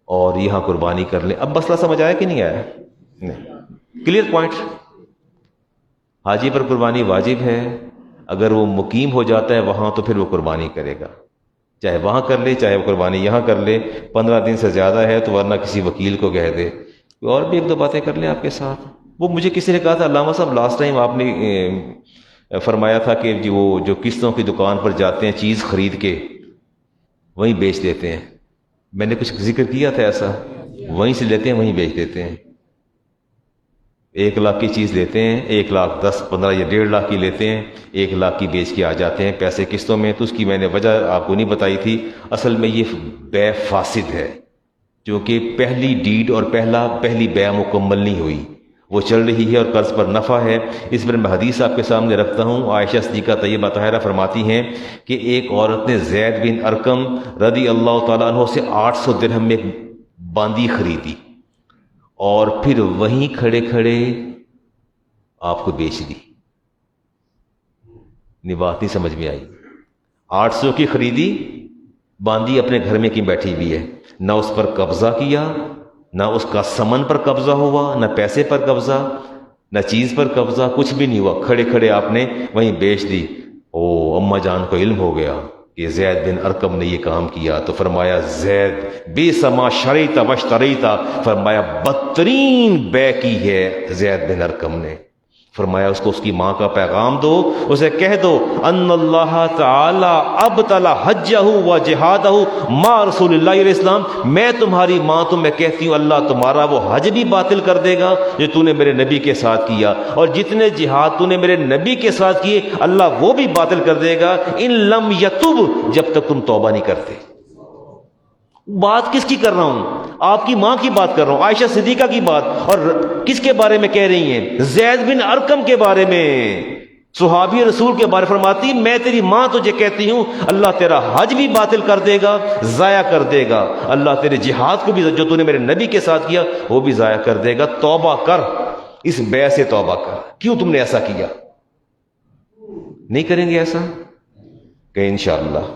اور یہاں قربانی کر لیں۔ اب مسئلہ سمجھ آیا کہ نہیں آیا؟ نہیں، کلیئر پوائنٹ۔ حاجی پر قربانی واجب ہے، اگر وہ مقیم ہو جاتا ہے وہاں تو پھر وہ قربانی کرے گا، چاہے وہاں کر لے چاہے وہ قربانی یہاں کر لے، 15 دن سے زیادہ ہے تو ورنہ کسی وکیل کو کہہ دے۔ اور بھی ایک دو باتیں کر لیں آپ کے ساتھ۔ وہ مجھے کسی نے کہا تھا علامہ صاحب لاسٹ ٹائم آپ نے فرمایا تھا کہ جی وہ جو قسطوں کی دکان پر جاتے ہیں چیز خرید کے وہیں بیچ دیتے ہیں، میں نے کچھ ذکر کیا تھا ایسا؟ وہیں سے لیتے ہیں وہیں بیچ دیتے ہیں، 1 لاکھ کی چیز لیتے ہیں، 1,10,000 15 یا 1.5 لاکھ کی لیتے ہیں، 1 لاکھ کی بیچ کے آ جاتے ہیں پیسے قسطوں میں۔ تو اس کی میں نے وجہ آپ کو نہیں بتائی تھی، اصل میں یہ بے فاسد ہے، کیونکہ پہلی ڈیڈ اور پہلی بے مکمل نہیں ہوئی، وہ چل رہی ہے اور قرض پر نفع ہے۔ اس پر میں حدیث آپ کے سامنے رکھتا ہوں۔ عائشہ صدیقہ طیبہ طاہرہ فرماتی ہیں کہ ایک عورت نے زید بن ارقم رضی اللہ تعالیٰ عنہ سے 800 درہم میں باندی خریدی اور پھر وہیں کھڑے کھڑے آپ کو بیچ دی۔ یہ بات نہیں سمجھ میں آئی؟ 800 کی خریدی باندی اپنے گھر میں کی بیٹھی ہوئی ہے، نہ اس پر قبضہ کیا، نہ اس کا سمن پر قبضہ ہوا، نہ پیسے پر قبضہ، نہ چیز پر قبضہ، کچھ بھی نہیں ہوا، کھڑے کھڑے آپ نے وہیں بیچ دی۔ او اماں جان کو علم ہو گیا کہ زید بن ارقم نے یہ کام کیا، تو فرمایا زید بیس ما شریت واشتریتا، فرمایا بدترین بے کی ہے زید بن ارقم نے۔ فرمایا اس کو اس کی ماں کا پیغام دو، اسے کہہ دو ان اللہ تعالی ابطل حجہ و جہادہ ما رسول اللہ علیہ السلام، میں تمہاری ماں تمہیں کہتی ہوں اللہ تمہارا وہ حج بھی باطل کر دے گا جو تو نے میرے نبی کے ساتھ کیا، اور جتنے جہاد تو نے میرے نبی کے ساتھ کیے اللہ وہ بھی باطل کر دے گا ان لم یتوب، جب تک تم توبہ نہیں کرتے۔ بات کس کی کر رہا ہوں؟ آپ کی ماں کی بات کر رہا ہوں، عائشہ صدیقہ کی بات۔ اور کس کے بارے میں کہہ رہی ہیں؟ زید بن ارقم کے بارے میں، صحابی رسول کے بارے فرماتی میں تیری ماں تجھے کہتی ہوں اللہ تیرا حج بھی باطل کر دے گا، ضائع کر دے گا، اللہ تیرے جہاد کو بھی جو تو نے میرے نبی کے ساتھ کیا وہ بھی ضائع کر دے گا۔ توبہ کر، اس بے سے توبہ کر، کیوں تم نے ایسا کیا؟ نہیں کریں گے ایسا کہ انشاءاللہ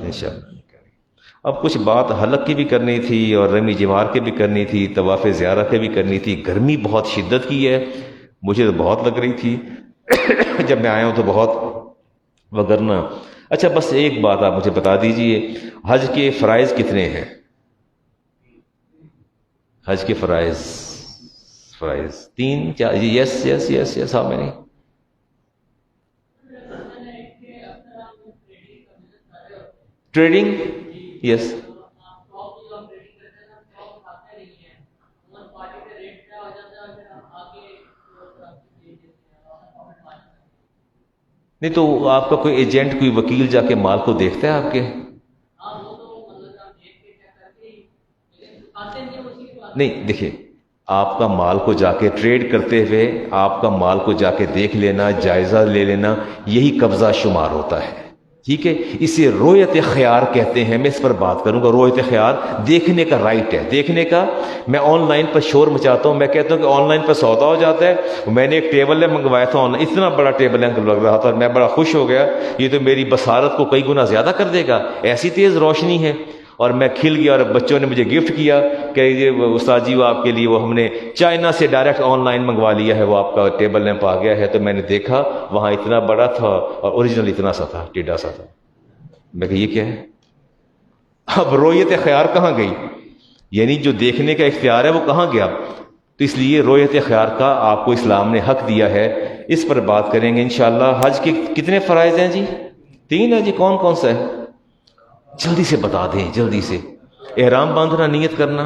انشاءاللہ۔ اب کچھ بات حلق کی بھی کرنی تھی اور رمی جمار کی بھی کرنی تھی، طواف زیارہ کی بھی کرنی تھی۔ گرمی بہت شدت کی ہے، مجھے تو بہت لگ رہی تھی جب میں آیا ہوں تو بہت، وگرنہ۔ اچھا بس ایک بات آپ مجھے بتا دیجئے، حج کے فرائض کتنے ہیں؟ حج کے فرائض 3 4؟ یس یس یس یس، ہاں میں نہیں ٹریڈنگ، یس نہیں تو آپ کا کوئی ایجنٹ کوئی وکیل جا کے مال کو دیکھتا ہے آپ کے؟ نہیں دیکھیے، آپ کا مال کو جا کے ٹریڈ کرتے ہوئے آپ کا مال کو جا کے دیکھ لینا، جائزہ لے لینا، یہی قبضہ شمار ہوتا ہے، ٹھیک ہے؟ اسے رویت خیار کہتے ہیں۔ میں اس پر بات کروں گا۔ رویت خیار دیکھنے کا رائٹ ہے، دیکھنے کا۔ میں آن لائن پر شور مچاتا ہوں، میں کہتا ہوں کہ آن لائن پر سودا ہو جاتا ہے۔ میں نے ایک ٹیبل منگوایا تھا آن لائن، اتنا بڑا ٹیبل لگ رہا تھا اور میں بڑا خوش ہو گیا، یہ تو میری بصارت کو کئی گنا زیادہ کر دے گا، ایسی تیز روشنی ہے۔ اور میں کھل گیا اور بچوں نے مجھے گفٹ کیا کہ یہ استاد جی وہ آپ کے لیے وہ ہم نے چائنا سے ڈائریکٹ آن لائن منگوا لیا ہے، وہ آپ کا ٹیبل لیمپ آ گیا ہے۔ تو میں نے دیکھا وہاں اتنا بڑا تھا اور اوریجنل اتنا سا تھا، ٹیڑھا سا تھا۔ میں کہ یہ کیا ہے؟ اب رویت خیار کہاں گئی؟ یعنی جو دیکھنے کا اختیار ہے وہ کہاں گیا؟ تو اس لیے رویت خیار کا آپ کو اسلام نے حق دیا ہے، اس پر بات کریں گے انشاءاللہ۔ حج کے کتنے فرائض ہیں جی؟ 3 ہیں جی، کون کون سا ہے؟ جلدی سے بتا دیں، جلدی سے۔ احرام باندھنا، نیت کرنا،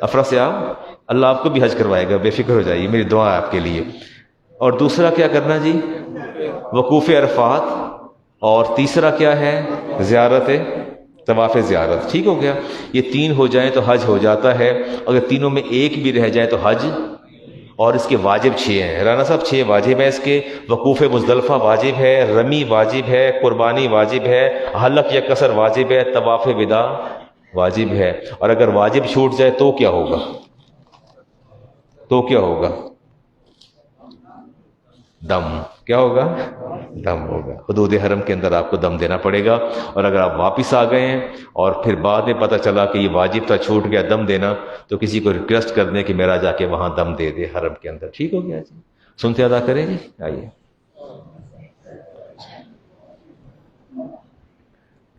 افرا سے اللہ آپ کو بھی حج کروائے گا، بے فکر ہو جائیے، میری دعا ہے آپ کے لیے۔ اور دوسرا کیا کرنا جی؟ وقوف عرفات۔ اور تیسرا کیا ہے؟ زیارت طواف زیارت، ٹھیک ہو گیا. یہ 3 ہو جائیں تو حج ہو جاتا ہے. اگر تینوں میں ایک بھی رہ جائے تو حج. اور اس کے واجب 6 ہیں رانا صاحب، 6 واجب ہیں اس کے. وقوف مزدلفہ واجب ہے، رمی واجب ہے، قربانی واجب ہے، حلق یا قصر واجب ہے، طواف وداع واجب ہے. اور اگر واجب چھوٹ جائے تو کیا ہوگا؟ تو کیا ہوگا؟ دم. کیا ہوگا؟ دم ہوگا. حدود حرم کے اندر آپ کو دم دینا پڑے گا. اور اگر آپ واپس آ گئے ہیں اور پھر بعد میں پتہ چلا کہ یہ واجب تھا، چھوٹ گیا دم دینا، تو کسی کو ریکویسٹ کر دیں کہ میرا جا کے وہاں دم دے دے حرم کے اندر. ٹھیک ہو گیا جی؟ سنتے ادا کریں گے. آئیے.